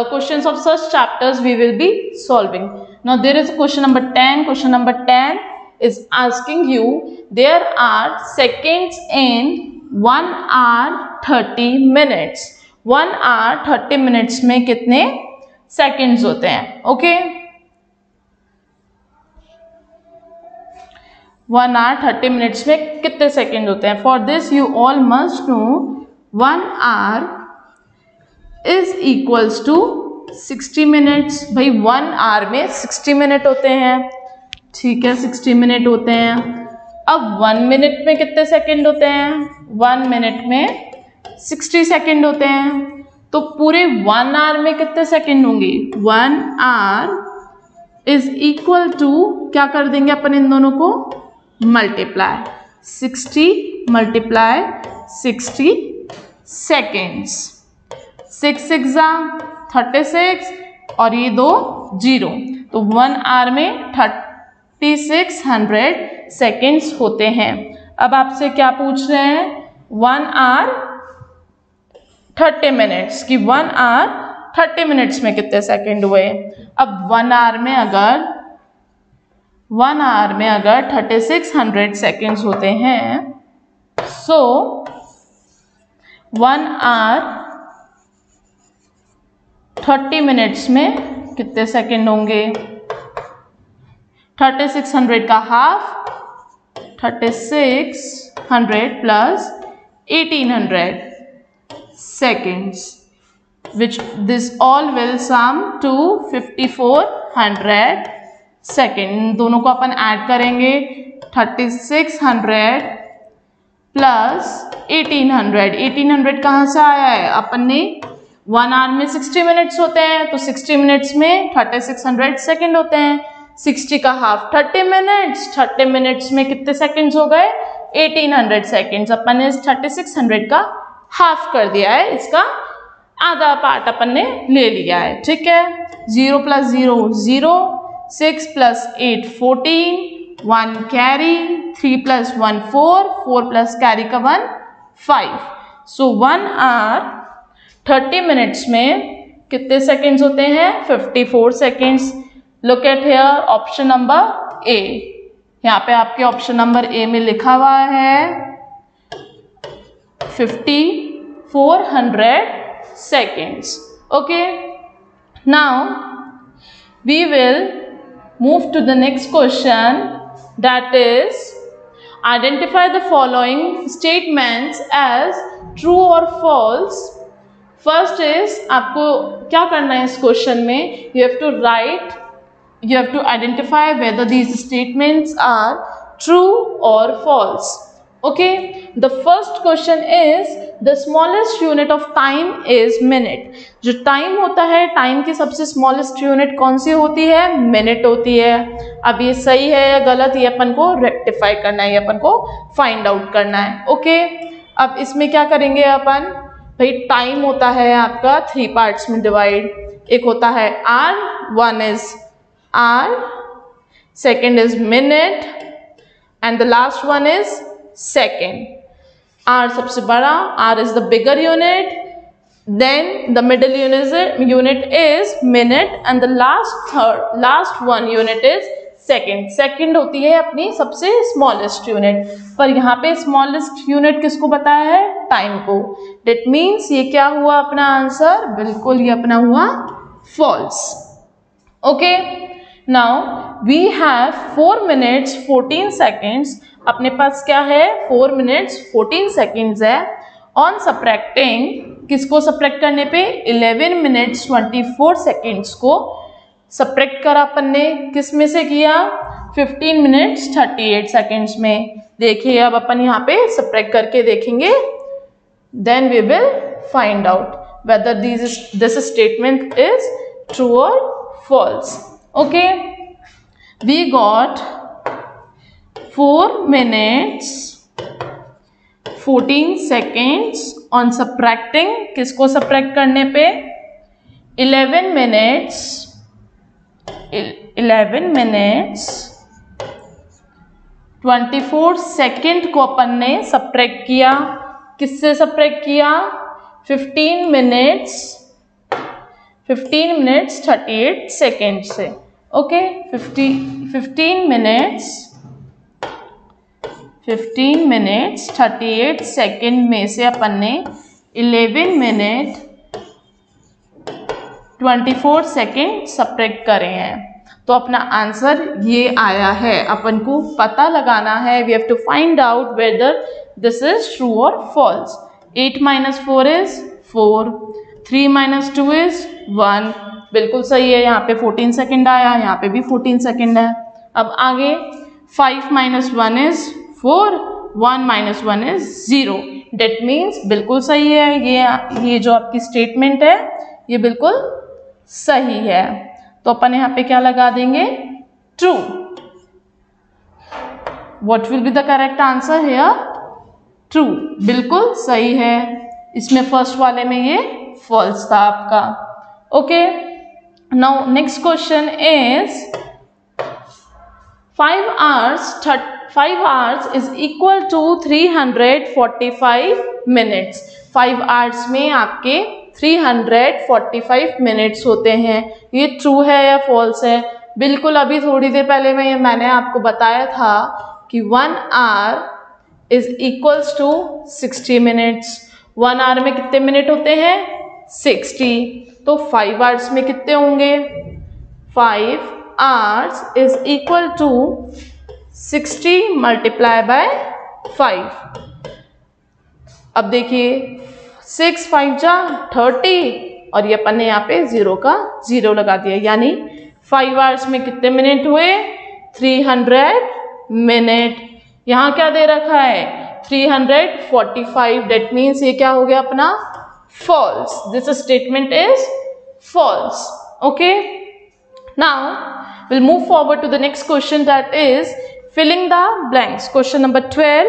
questions of such chapters we will be solving. Now there is question number 10. Question number 10 is asking you, there are seconds in 1 hour 30 minutes. 1 hour 30 minutes में कितने seconds होते हैं? Okay, 1 hour 30 minutes में कितने seconds होते हैं? For this you all must know 1 hour is equals to 60 minutes. भाई 1 hour में 60 मिनट होते हैं. ठीक है, 60 मिनट होते हैं. अब 1 मिनट में कितने सेकंड होते हैं? 1 मिनट में 60 सेकंड होते हैं. तो पूरे 1 hour में कितने सेकंड होंगे? 1 hour इज इक्वल टू, क्या कर देंगे अपन इन दोनों को? मल्टीप्लाई. 60 multiply 60 seconds. 6 6 36 और ये 2 0. तो 1 hour में 3600 सेकेंड्स होते हैं. अब आपसे क्या पूछ रहे हैं? 1 hour 30 मिनट्स की 1 hour 30 मिनट्स में कितने सेकेंड हुए? अब 1 hour में अगर 3600 सेकेंड्स होते हैं, सो 1 hour 30 मिनट्स में कितने सेकेंड होंगे? 3600 का half, 3600 plus 1800 seconds, which this all will sum to 5400 second. इन दोनों को अपन ऐड करेंगे. 3600 प्लस 1800. 1800 कहाँ से आया है? अपन ने 1 आवर में 60 मिनट्स होते हैं, तो 60 मिनट्स में 3600 सेकेंड होते हैं। 60 का हाफ 30 मिनट्स, 30 मिनट्स में कितने सेकेंड्स हो गए? 1800 सेकेंड्स। अपन ने 3600 का हाफ कर दिया है, इसका आधा पार्ट अपन ने ले लिया है, ठीक है। 0 + 0 0, 6 + 8 14, 1 कैरी, 3 + 1 4, 4 प्लस कैरी का 1 5। सो 1 आवर 30 मिनट्स में कितने सेकेंड्स होते हैं? 54 seconds. Look at here option number ए। यहाँ पे आपके ऑप्शन नंबर ए में लिखा हुआ है 5400 seconds. Okay, now we will move to the next question, that is identify the following statements as true or false. First is आपको क्या करना है इस क्वेश्चन में? You have to identify whether these statements are true or false. Okay, the first question is the smallest unit of time is minute. जो time होता है, time की सबसे स्मॉलेस्ट यूनिट कौन सी होती है? मिनट होती है। अब ये सही है या गलत, ये अपन को रेक्टिफाई करना है, ये अपन को फाइंड आउट करना है। ओके, अब इसमें क्या करेंगे अपन? भाई टाइम होता है आपका 3 पार्ट्स में डिवाइड। एक होता है hour, one is hour, second is minute and the last one is second. R सबसे बड़ा, R is the bigger unit, then the middle unit is minute and the last one unit is second. Second होती है अपनी सबसे smallest unit, पर यहाँ पे smallest unit किसको बताया है? टाइम को। That means ये क्या हुआ अपना आंसर? बिल्कुल ये अपना हुआ false. Okay, now we have 4 minutes 14 seconds. अपने पास क्या है? 4 मिनट्स 14 सेकेंड्स है। ऑन सब्ट्रैक्टिंग, किसको सब्ट्रैक्ट करने पे? 11 मिनट्स 24 सेकेंड्स को सब्ट्रैक्ट करा अपन ने, किस में से किया? 15 मिनट्स 38 सेकेंड्स में। देखिए अब अपन यहाँ पे सब्ट्रैक्ट करके देखेंगे, then we will find out whether this statement is true और false. Okay, we got 4 minutes 14 seconds on subtracting, किसको सब्ट्रैक्ट करने पे? 11 minutes 24 सेकेंड को अपन ने सब्ट्रैक्ट किया। किससे सब्ट्रैक्ट किया? 15 मिनट्स 38 सेकेंड से। ओके, 15 मिनट्स 38 सेकेंड में से अपन ने 11 मिनट 24 सेकेंड सब्ट्रैक्ट करे हैं, तो अपना आंसर ये आया है। अपन को पता लगाना है, we have to find out whether this is true और फॉल्स। 8 - 4 इज 4, 3 - 2 इज 1, बिल्कुल सही है। यहाँ पे 14 सेकेंड आया, यहाँ पे भी 14 सेकेंड है। अब आगे 5 - 1 इज 4, 1 - 1 इज 0। डेट मीन्स बिल्कुल सही है। ये जो आपकी स्टेटमेंट है ये बिल्कुल सही है, तो अपन यहाँ पे क्या लगा देंगे? True. What will be the correct answer here? True, बिल्कुल सही है। इसमें फर्स्ट वाले में ये फॉल्स था आपका। Okay, now next question is 5 hours is equal to 345 minutes. 5 hours में आपके 345 मिनट्स होते हैं। ये ट्रू है या फॉल्स है? बिल्कुल, अभी थोड़ी देर पहले मैंने आपको बताया था कि 1 hour is equals to 60 minutes. 1 hour में कितने मिनट होते हैं? 60। तो 5 hours में कितने होंगे? 5 hours is equal to 60 multiply by 5। अब देखिए 6 × 5 = 30 और ये अपन ने यहाँ पे 0 का 0 लगा दिया, यानी 5 hours में कितने मिनट हुए? 300 मिनट। यहाँ क्या दे रखा है? 345। डेट मीन्स ये क्या हो गया अपना? false. This statement is false. Okay. Now we'll move forward to the next question, that is filling the blanks. Question number 12,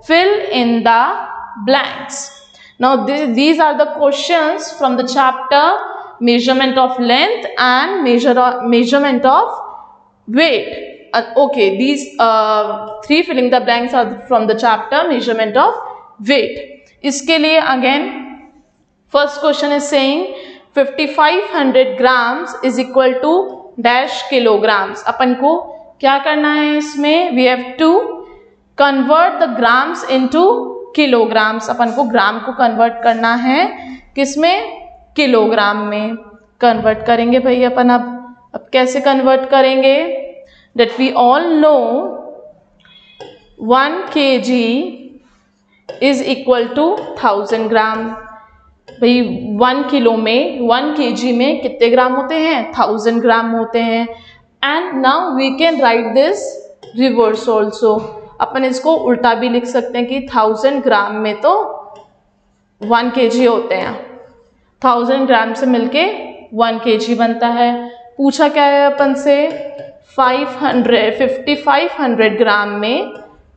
fill in the blanks. Now these are the questions from the chapter measurement of length and measurement of weight. Okay, these 3 filling the blanks are from the chapter measurement of weight. इसके लिए again first question is saying 5500 grams is equal to dash kilograms. अपन को क्या करना है इसमें, we have to convert the grams into kilograms. अपन को ग्राम को convert करना है किसमें, किलोग्राम में convert करेंगे भाई अपन। अब कैसे convert करेंगे, that we all know 1 kg is equal to 1000 ग्राम। भाई 1 किलो में 1 kg में कितने ग्राम होते हैं, 1000 ग्राम होते हैं। And now we can write this reverse also. अपन इसको उल्टा भी लिख सकते हैं कि 1000 ग्राम में तो 1 kg होते हैं, 1000 ग्राम से मिलके 1 kg बनता है। पूछा क्या है अपन से, 5500 ग्राम में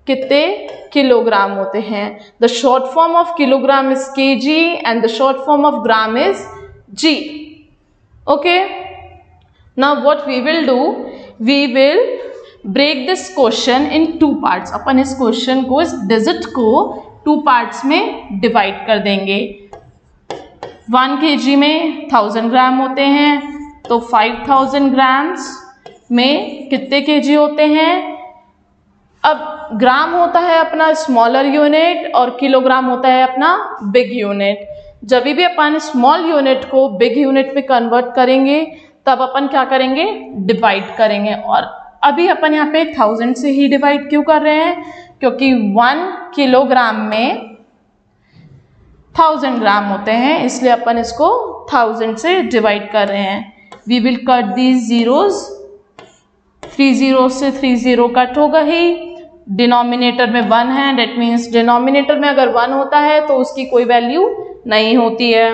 कितने किलोग्राम होते हैं। The short form of kilogram is kg and the short form of gram is g. Okay, now what we will do, we will break this question in 2 parts. अपन इस क्वेश्चन को, इस डिजिट को 2 parts में divide कर देंगे। 1 kg में 1000 gram होते हैं, तो 5000 ग्राम्स में कितने kg होते हैं। अब ग्राम होता है अपना स्मॉलर यूनिट और किलोग्राम होता है अपना बिग यूनिट। जब भी अपन स्मॉल यूनिट को बिग यूनिट में कन्वर्ट करेंगे तब अपन क्या करेंगे, डिवाइड करेंगे। और अभी अपन यहाँ पे 1000 से ही डिवाइड क्यों कर रहे हैं, क्योंकि 1 किलोग्राम में 1000 ग्राम होते हैं, इसलिए अपन इसको 1000 से डिवाइड कर रहे हैं। We will cut these zeros, 3 0 से 3 0 कट होगा ही। डिनोमिनेटर में 1 है, डेट मीन्स डिनोमिनेटर में अगर 1 होता है तो उसकी कोई वैल्यू नहीं होती है।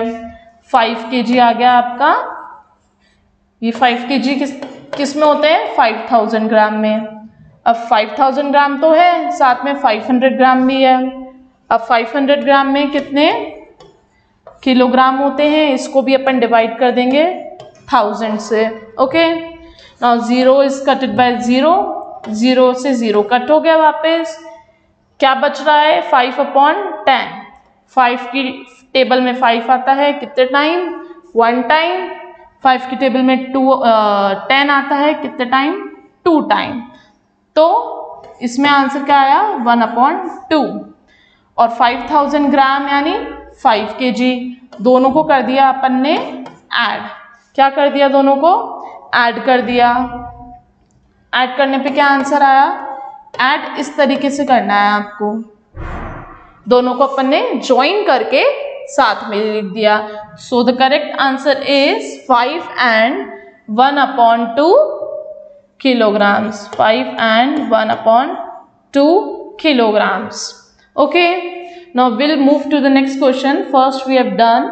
5 kg आ गया आपका। ये 5 kg किस में होते हैं, 5000 ग्राम में। अब 5000 ग्राम तो है, साथ में 500 ग्राम भी है। अब 500 ग्राम में कितने किलोग्राम होते हैं, इसको भी अपन डिवाइड कर देंगे 1000 से। Okay, now 0 is cutted by 0, 0 से 0 कट हो गया वापस। क्या बच रहा है, 5/10। 5 की टेबल में 5 आता है कितने टाइम, 1 टाइम। 5 की टेबल में 10 आता है कितने टाइम, 2 टाइम। तो इसमें आंसर क्या आया, 1/2। और 5000 ग्राम यानी 5 kg, दोनों को कर दिया अपन ने ऐड। क्या कर दिया, दोनों को ऐड कर दिया। ऐड करने पे क्या आंसर आया, ऐड इस तरीके से करना है आपको, दोनों को अपन ने ज्वाइन करके साथ में लिख दिया। So the correct answer is 5 and 1/2 kilograms। 5 and 1/2 kilograms. Okay, now we'll move to the next question. First we have done.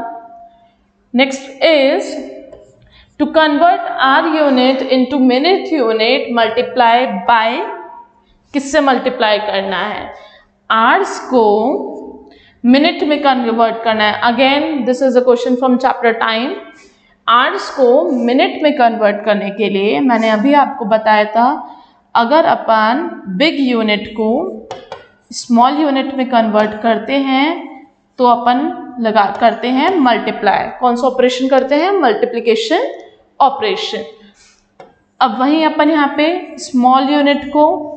Next is to convert our unit into minute unit, multiply by, किससे multiply करना है, hours को minute में convert करना है। Again this is a question from chapter time. Hours को minute में convert करने के लिए मैंने अभी आपको बताया था, अगर अपन बिग यूनिट को स्मॉल यूनिट में कन्वर्ट करते हैं तो अपन करते हैं मल्टीप्लाई। कौन सा ऑपरेशन करते हैं, मल्टीप्लिकेशन ऑपरेशन। अब वहीं अपन यहाँ पे स्मॉल यूनिट को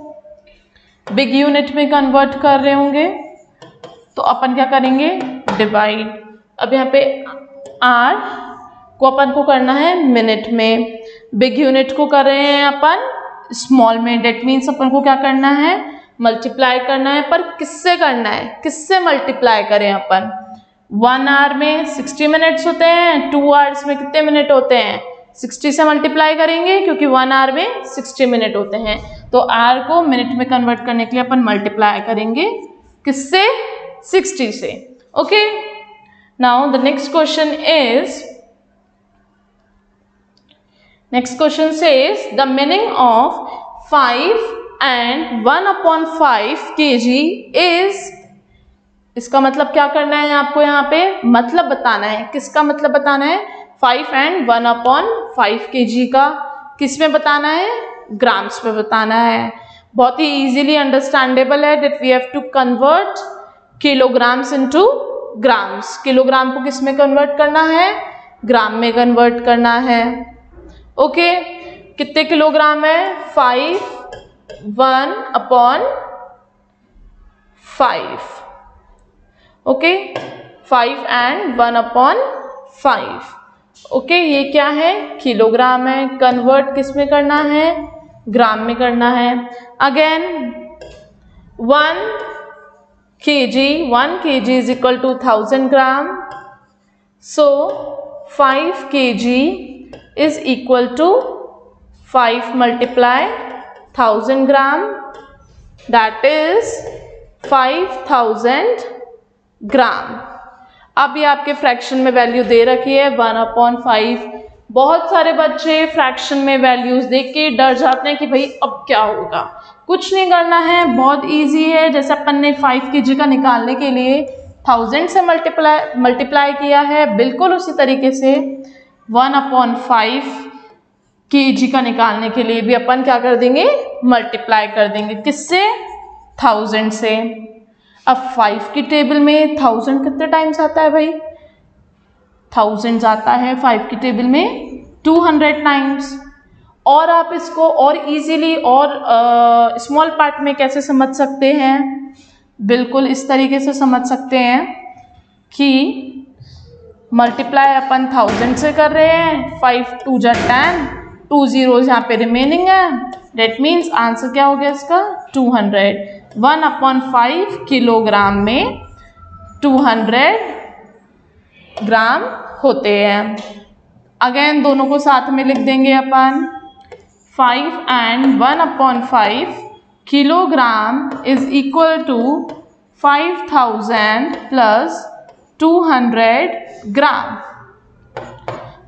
बिग यूनिट में कन्वर्ट कर रहे होंगे तो अपन क्या करेंगे, डिवाइड। अब यहाँ पे आर को अपन को करना है मिनट में, बिग यूनिट को कर रहे हैं अपन स्मॉल में। डेट मीन्स अपन को क्या करना है, मल्टीप्लाई करना है। पर किससे करना है, किससे मल्टीप्लाई करें अपन। 1 आवर में 60 मिनट्स होते हैं, 2 आवर्स में कितने मिनट होते हैं, 60 से मल्टीप्लाई करेंगे क्योंकि 1 आवर में 60 मिनट होते हैं। तो आर को मिनट में कन्वर्ट करने के लिए अपन मल्टीप्लाई करेंगे किससे, 60 से। Okay, now the next question says the meaning of 5 and 1/5 kg is, इसका मतलब क्या करना है आपको यहाँ पे, मतलब बताना है। किसका मतलब बताना है? 5 and 1/5 kg का किस में बताना है? ग्राम्स में बताना है। बहुत ही इजीली अंडरस्टैंडेबल है that we have to convert kilograms into grams। Kilogram को किस में कन्वर्ट करना है? ग्राम में कन्वर्ट करना है। ओके, कितने किलोग्राम है? 5 1/5। Okay, 5 and 1/5। ओके, ये क्या है? किलोग्राम है। कन्वर्ट किस में करना है? ग्राम में करना है। Again 1 kg is equal to 1000 gram. So 5 kg is equal to 5 multiply 1000 gram, that is 5000 ग्राम। अब ये आपके फ्रैक्शन में वैल्यू दे रखी है 1/5। बहुत सारे बच्चे फ्रैक्शन में वैल्यूज देख के डर जाते हैं कि भाई अब क्या होगा। कुछ नहीं करना है, बहुत इजी है। जैसे अपन ने 5 kg का निकालने के लिए 1000 से मल्टीप्लाई किया है, बिल्कुल उसी तरीके से 1/5 kg का निकालने के लिए भी अपन क्या कर देंगे? मल्टीप्लाई कर देंगे। किससे? 1000 से। अब 5 की टेबल में 1000 कितने टाइम्स आता है भाई? 1000 आता है 5 की टेबल में 200 टाइम्स। और आप इसको और इजीली और स्मॉल पार्ट में कैसे समझ सकते हैं? बिल्कुल इस तरीके से समझ सकते हैं कि मल्टीप्लाई अपन 1000 से कर रहे हैं, 5 2 जा 10, 2 zeros यहाँ पे रिमेनिंग है। डेट मीन्स आंसर क्या हो गया इसका? 200। 1/5 किलोग्राम में 200 ग्राम होते हैं। अगेन दोनों को साथ में लिख देंगे अपन। 5 and 1/5 kilogram is equal to 5000 plus 200 gram.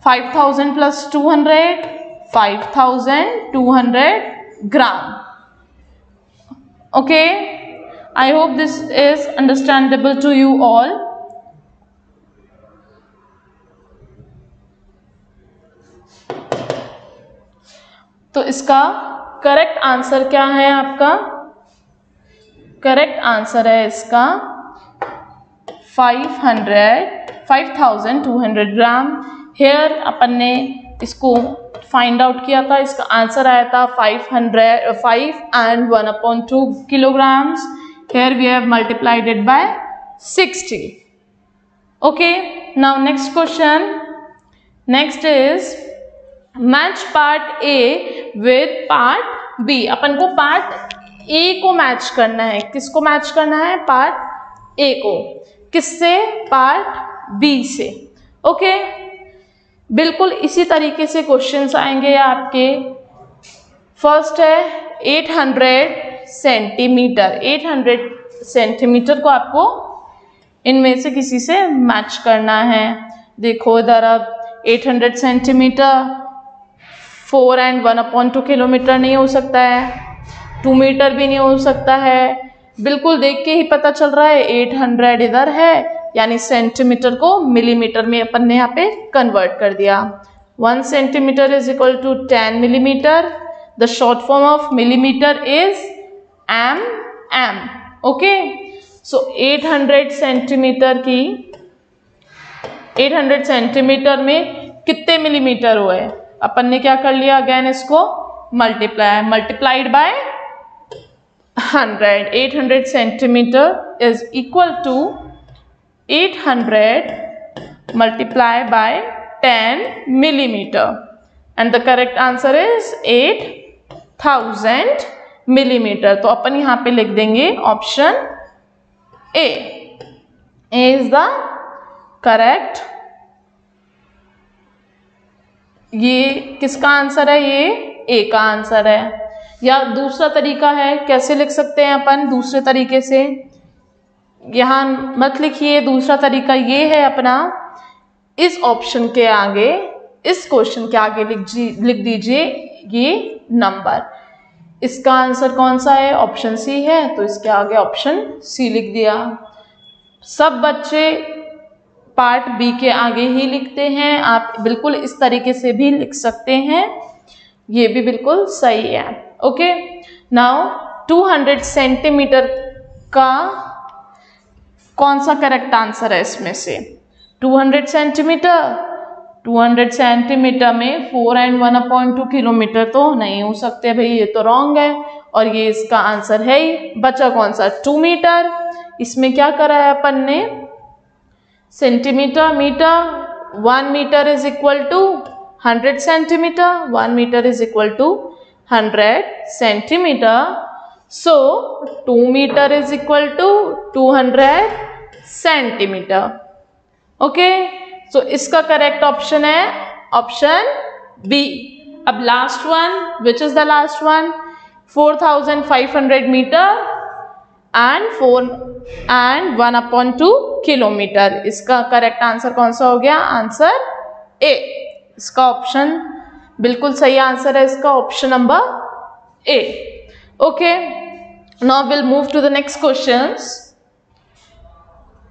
5000 plus 200, 5200 gram. Okay, I hope this is understandable to you all. तो इसका करेक्ट आंसर क्या है आपका? करेक्ट आंसर है इसका 5200 ग्राम। हेयर अपन ने इसको फाइंड आउट किया था, इसका आंसर आया था 5 and 1/2 kilograms। Here we have multiplied it by 60. Okay, now next question. Next is match part A with part B। अपन को पार्ट A को मैच करना है। किसको मैच करना है? पार्ट A को। किससे? पार्ट B से। ओके, बिल्कुल इसी तरीके से क्वेश्चंस आएंगे आपके। फर्स्ट है 800 सेंटीमीटर। 800 सेंटीमीटर को आपको इनमें से किसी से मैच करना है। देखो इधर, अब 800 सेंटीमीटर 4 and 1/2 किलोमीटर नहीं हो सकता है, 2 मीटर भी नहीं हो सकता है। बिल्कुल देख के ही पता चल रहा है 800 इधर है, यानी सेंटीमीटर को मिलीमीटर में अपन ने यहाँ पे कन्वर्ट कर दिया। 1 centimetre is equal to 10 millimetre. The short form of millimetre is mm। Okay, so 800 centimetre में कितने मिलीमीटर हुए? अपन ने क्या कर लिया? अगेन इसको multiplied by 100। 800 centimetre is equal to 800 multiplied by 10 millimeter, and the correct answer is 8000 millimeter। तो अपन यहाँ पे लिख देंगे option A। A is the correct। ये किसका आंसर है? ये A का आंसर है। या दूसरा तरीका है, कैसे लिख सकते हैं अपन दूसरे तरीके से? यहाँ मत लिखिए, दूसरा तरीका ये है अपना, इस ऑप्शन के आगे, इस क्वेश्चन के आगे लिख दीजिए ये नंबर। इसका आंसर कौन सा है? ऑप्शन सी है, तो इसके आगे ऑप्शन सी लिख दिया। सब बच्चे पार्ट बी के आगे ही लिखते हैं, आप बिल्कुल इस तरीके से भी लिख सकते हैं, ये भी बिल्कुल सही है। ओके, नाउ 200 सेंटीमीटर का कौन सा करेक्ट आंसर है इसमें से? 200 सेंटीमीटर, 200 सेंटीमीटर में 4 and 1/2 किलोमीटर तो नहीं हो सकते भाई, ये तो रॉन्ग है, और ये इसका आंसर है ही। बचा कौन सा? 2 मीटर। इसमें क्या करा है अपन ने? Centimetre, metre. 1 metre is equal to 100 centimetre, 1 metre is equal to 100 centimetre. So 2 metre is equal to 200 centimetre. Okay, so इसका करेक्ट ऑप्शन है ऑप्शन बी। अब last one, which is the last one? 4500 metre and 1/2 kilometre. इसका correct answer कौन सा हो गया? Answer A. इसका option बिल्कुल सही आंसर है, इसका option number A. Okay, now will move to the next questions.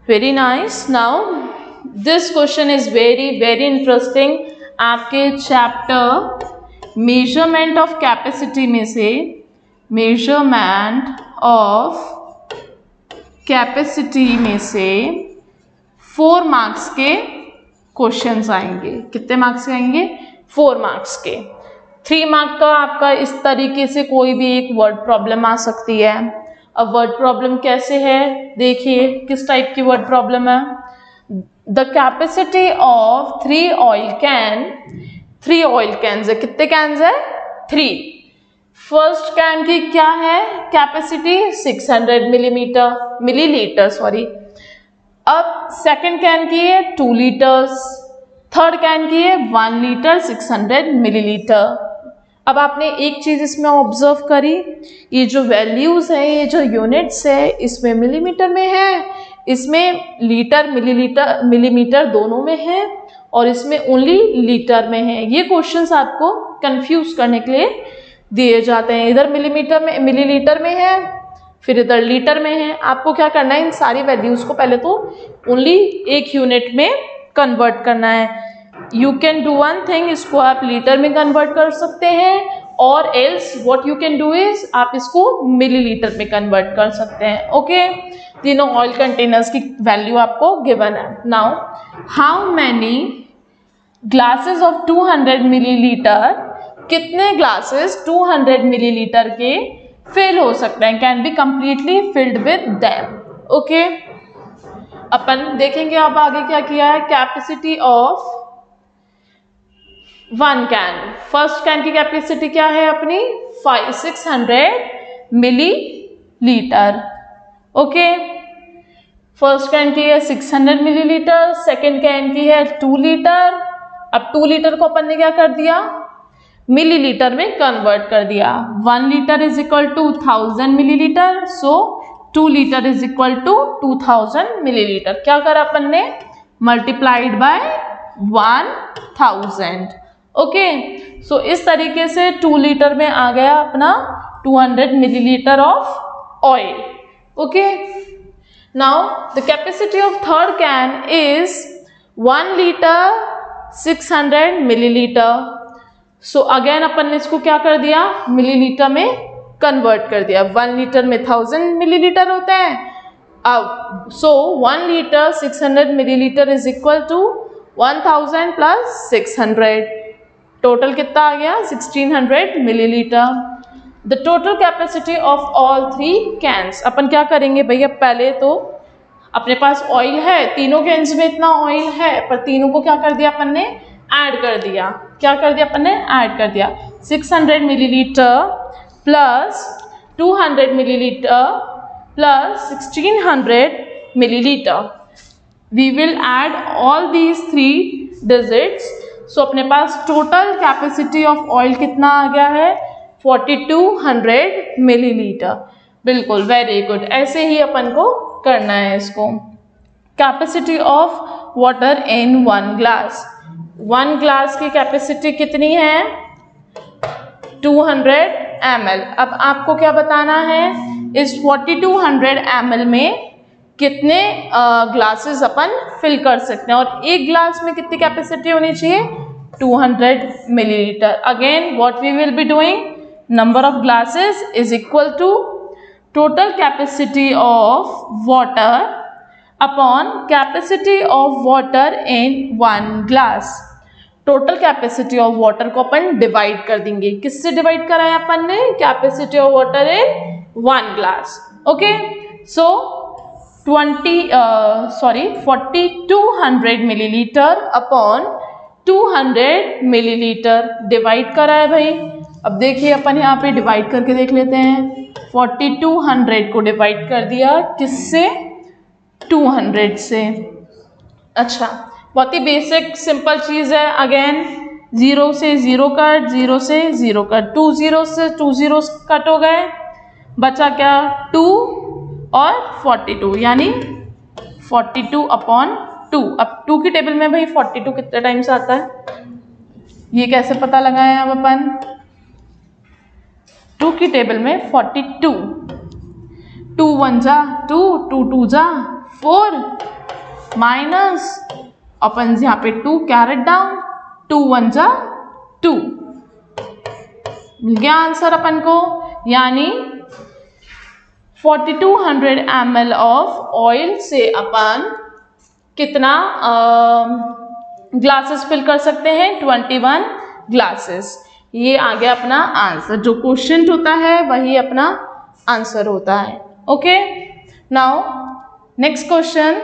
Very nice. Now this question is very interesting. आपके चैप्टर मेजरमेंट ऑफ कैपेसिटी में से, मेजरमेंट ऑफ कैपेसिटी में से 4 मार्क्स के क्वेश्चंस आएंगे। कितने मार्क्स के आएंगे? 4 मार्क्स के। 3 मार्क का आपका इस तरीके से कोई भी एक वर्ड प्रॉब्लम आ सकती है। अब वर्ड प्रॉब्लम कैसे है देखिए, किस टाइप की वर्ड प्रॉब्लम है। The capacity of 3 oil can, 3 oil cans है। कितने कैन्स है? 3। फर्स्ट कैन की क्या है कैपेसिटी? 600 millilitre sorry. अब सेकंड कैन की है 2 लीटर्स, थर्ड कैन की है 1 लीटर 600 मिलीलीटर। अब आपने एक चीज इसमें ऑब्जर्व करी, ये जो वैल्यूज है, ये जो यूनिट्स है, इसमें मिलीमीटर में है, इसमें लीटर मिलीमीटर दोनों में है, और इसमें ओनली लीटर में है। ये क्वेश्चंस आपको कंफ्यूज करने के लिए दिए जाते हैं। इधर मिलीलीटर में है, फिर इधर लीटर में है। आपको क्या करना है, इन सारी वैल्यूज को पहले तो ओनली एक यूनिट में कन्वर्ट करना है। You can do one thing, इसको आप लीटर में कन्वर्ट कर सकते हैं, और else what you can do is आप इसको मिलीलीटर में कन्वर्ट कर सकते हैं। ओके, तीनों ऑयल कंटेनर्स की वैल्यू आपको गिवन है। Now how many glasses of 200 millilitre, कितने ग्लासेस 200 मिलीलीटर के फिल हो सकते हैं? Can be completely filled with them. Okay, अपन देखेंगे अब आगे क्या किया है। Capacity of 1 can, first can की कैपेसिटी क्या है अपनी? 600 मिलीलीटर। ओके, फर्स्ट कैन की है 600 मिलीलीटर, सेकेंड कैन की है 2 लीटर। अब 2 लीटर को अपन ने क्या कर दिया? मिलीलीटर में कन्वर्ट कर दिया। 1 litre is equal to 1000 millilitre, so 2 litre is equal to 2000 millilitre. क्या करा अपन ने? Multiplied by 1000। ओके, सो इस तरीके से 2 लीटर में आ गया अपना 200 millilitre of oil. Okay, now the capacity of third can is 1 litre 600 millilitre. So again अपन ने इसको क्या कर दिया? मिलीलीटर में कन्वर्ट कर दिया। 1 लीटर में 1000 मिलीलीटर होता है। अब so 1 litre 600 millilitre is equal to 1000 plus 600, total कितना आ गया? 1600 millilitre. The total capacity of all 3 cans. अपन क्या करेंगे भैया, पहले तो अपने पास ऑयल है, तीनों कैन्स में इतना ऑयल है, पर तीनों को क्या कर दिया अपन ने? ऐड कर दिया। क्या कर दिया अपन ने? ऐड कर दिया। 600 millilitre plus 200 millilitre plus 1600 milliliter. We will add all these three digits. So अपने पास टोटल कैपेसिटी ऑफ ऑयल कितना आ गया है 4200 मिलीलीटर. बिल्कुल, वेरी गुड. ऐसे ही अपन को करना है इसको। Capacity of water in 1 glass, 1 glass की कैपेसिटी कितनी है? 200 ml। अब आपको क्या बताना है, इस 4200 ml में कितने ग्लासेस अपन फिल कर सकते हैं, और एक ग्लास में कितनी कैपेसिटी होनी चाहिए? 200 millilitre. Again what we will be doing, number of glasses is equal to total capacity of water upon capacity of water in 1 glass. Total capacity of water को अपन डिवाइड कर देंगे, किससे डिवाइड करा है अपन ने? Capacity of water in 1 glass. Okay, so 4200 millilitre upon 200 millilitre divide करा है भाई। अब देखिए अपन यहाँ पे डिवाइड करके देख लेते हैं। 4200 को डिवाइड कर दिया किससे? 200 से। अच्छा, बहुत ही बेसिक सिंपल चीज़ है। अगेन 0 से 0 कट, 0 से 0 कट, 2 0 से 2 0 कट हो गए, बचा क्या? 2 और 42, यानी 42 अपॉन 2। अब 2 की टेबल में भाई 42 कितने टाइम्स आता है, ये कैसे पता लगाएं अब अपन? 2 की टेबल में 42, 2 1 जा 2, 2 2 जा 4, माइनस अपन यहाँ पे 2 कैरेट डाउन, 2 1 जा 2, मिल गया आंसर अपन को। यानी 4200 ml ऑफ ऑयल से अपन कितना ग्लासेस फिल कर सकते हैं? 21 ग्लासेस। ये आ गया अपना आंसर, जो क्वेश्चन होता है वही अपना आंसर होता है। Okay, now next question.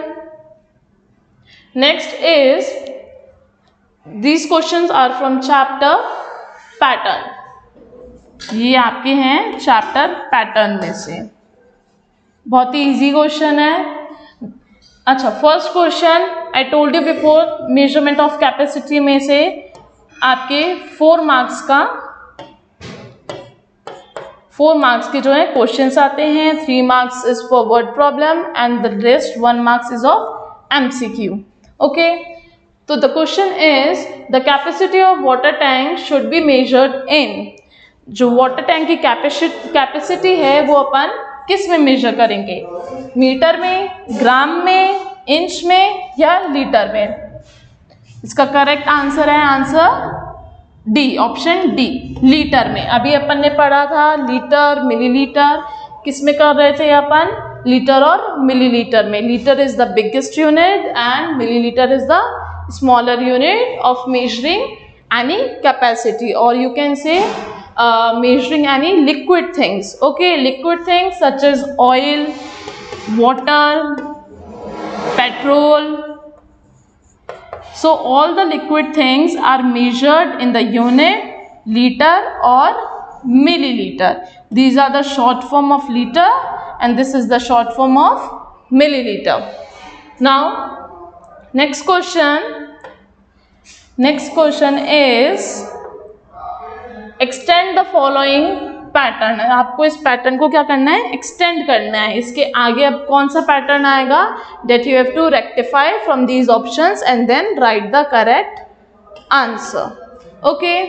Next is, these questions are from chapter pattern. ये आपके हैं चैप्टर पैटर्न में से, बहुत ही इजी क्वेश्चन है। अच्छा, first question I told you before, measurement of capacity में से आपके 4 मार्क्स के जो है क्वेश्चंस आते हैं। 3 marks is for word problem and the rest 1 marks is of MCQ। Okay, तो the question is the capacity of water tank should be measured in. जो वाटर टैंक की कैपेसिटी है वो अपन किस में मेजर करेंगे? मीटर में, ग्राम में, इंच में या लीटर में? इसका करेक्ट आंसर है answer D, option D, litre में। अभी अपन ने पढ़ा था लीटर, मिलीलीटर, किस में कर रहे थे अपन? लीटर और मिलीलीटर में। Litre is the biggest unit and millilitre is the smaller unit of measuring any capacity, और you can say measuring any liquid things. Okay, liquid things such as oil, water, petrol. So all the liquid things are measured in the unit liter or milliliter. These are the short form of liter and this is the short form of milliliter. Now next question is extend the following pattern. आपको इस pattern को क्या करना है? Extend करना है। इसके आगे अब कौन सा पैटर्न आएगा? That you have to rectify from these options and then write the correct answer. Okay,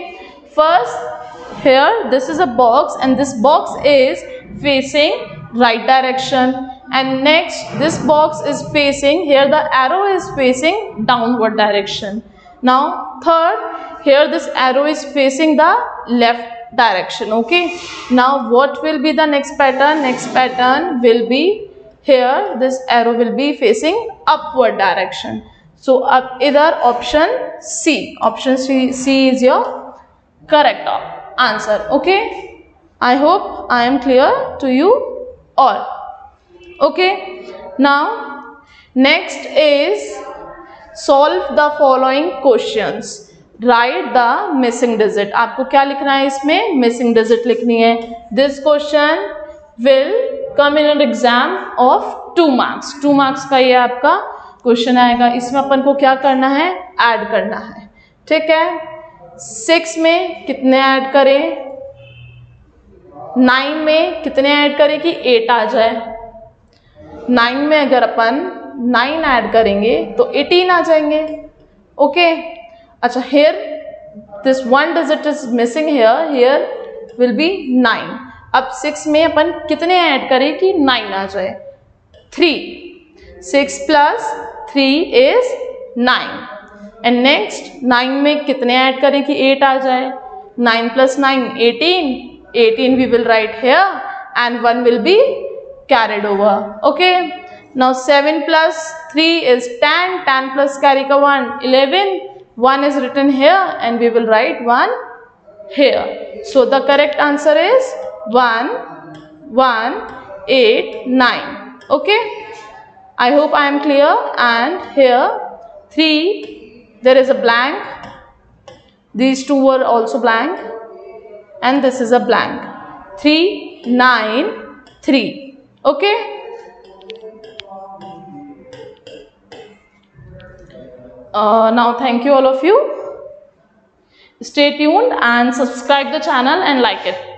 first here this is a box and this box is facing right direction and next this box is facing, here the arrow is facing downward direction. Now third, here this arrow is facing the left direction. Okay, now what will be the next pattern? Next pattern will be here, this arrow will be facing upward direction. So either option C is your correct answer. Okay, I hope I am clear to you all. Okay, now next is solve the following questions. Write the missing digit. आपको क्या लिखना है इसमें? missing digit लिखनी है. This question will come in an exam of 2 marks. 2 marks का ये आपका क्वेश्चन आएगा. इसमें अपन को क्या करना है? ऐड करना है. ठीक है, 6 में कितने ऐड करें? 9 में कितने ऐड करें कि 8 आ जाए? 9 में अगर अपन 9 ऐड करेंगे तो 18 आ जाएंगे. ओके. अच्छा, here this one digit is missing here will be 9. अब 6 में अपन कितने ऐड करें कि 9 आ जाए? 3. 6 plus 3 is 9. एंड नेक्स्ट 9 में कितने ऐड करें कि 8 आ जाए? 9 plus 9 18. 18 we will write here and 1 will be carried over. Okay. Now 7 plus 3 is 10. 10 plus carry ka 1 11. 1 is written here and we will write 1 here. So the correct answer is 1 1 8 9. Okay. I hope I am clear. And here 3, there is a blank. These two were also blank. And this is a blank. 3 9 3. Okay. Now thank you all of you. Stay tuned and subscribe the channel and like it.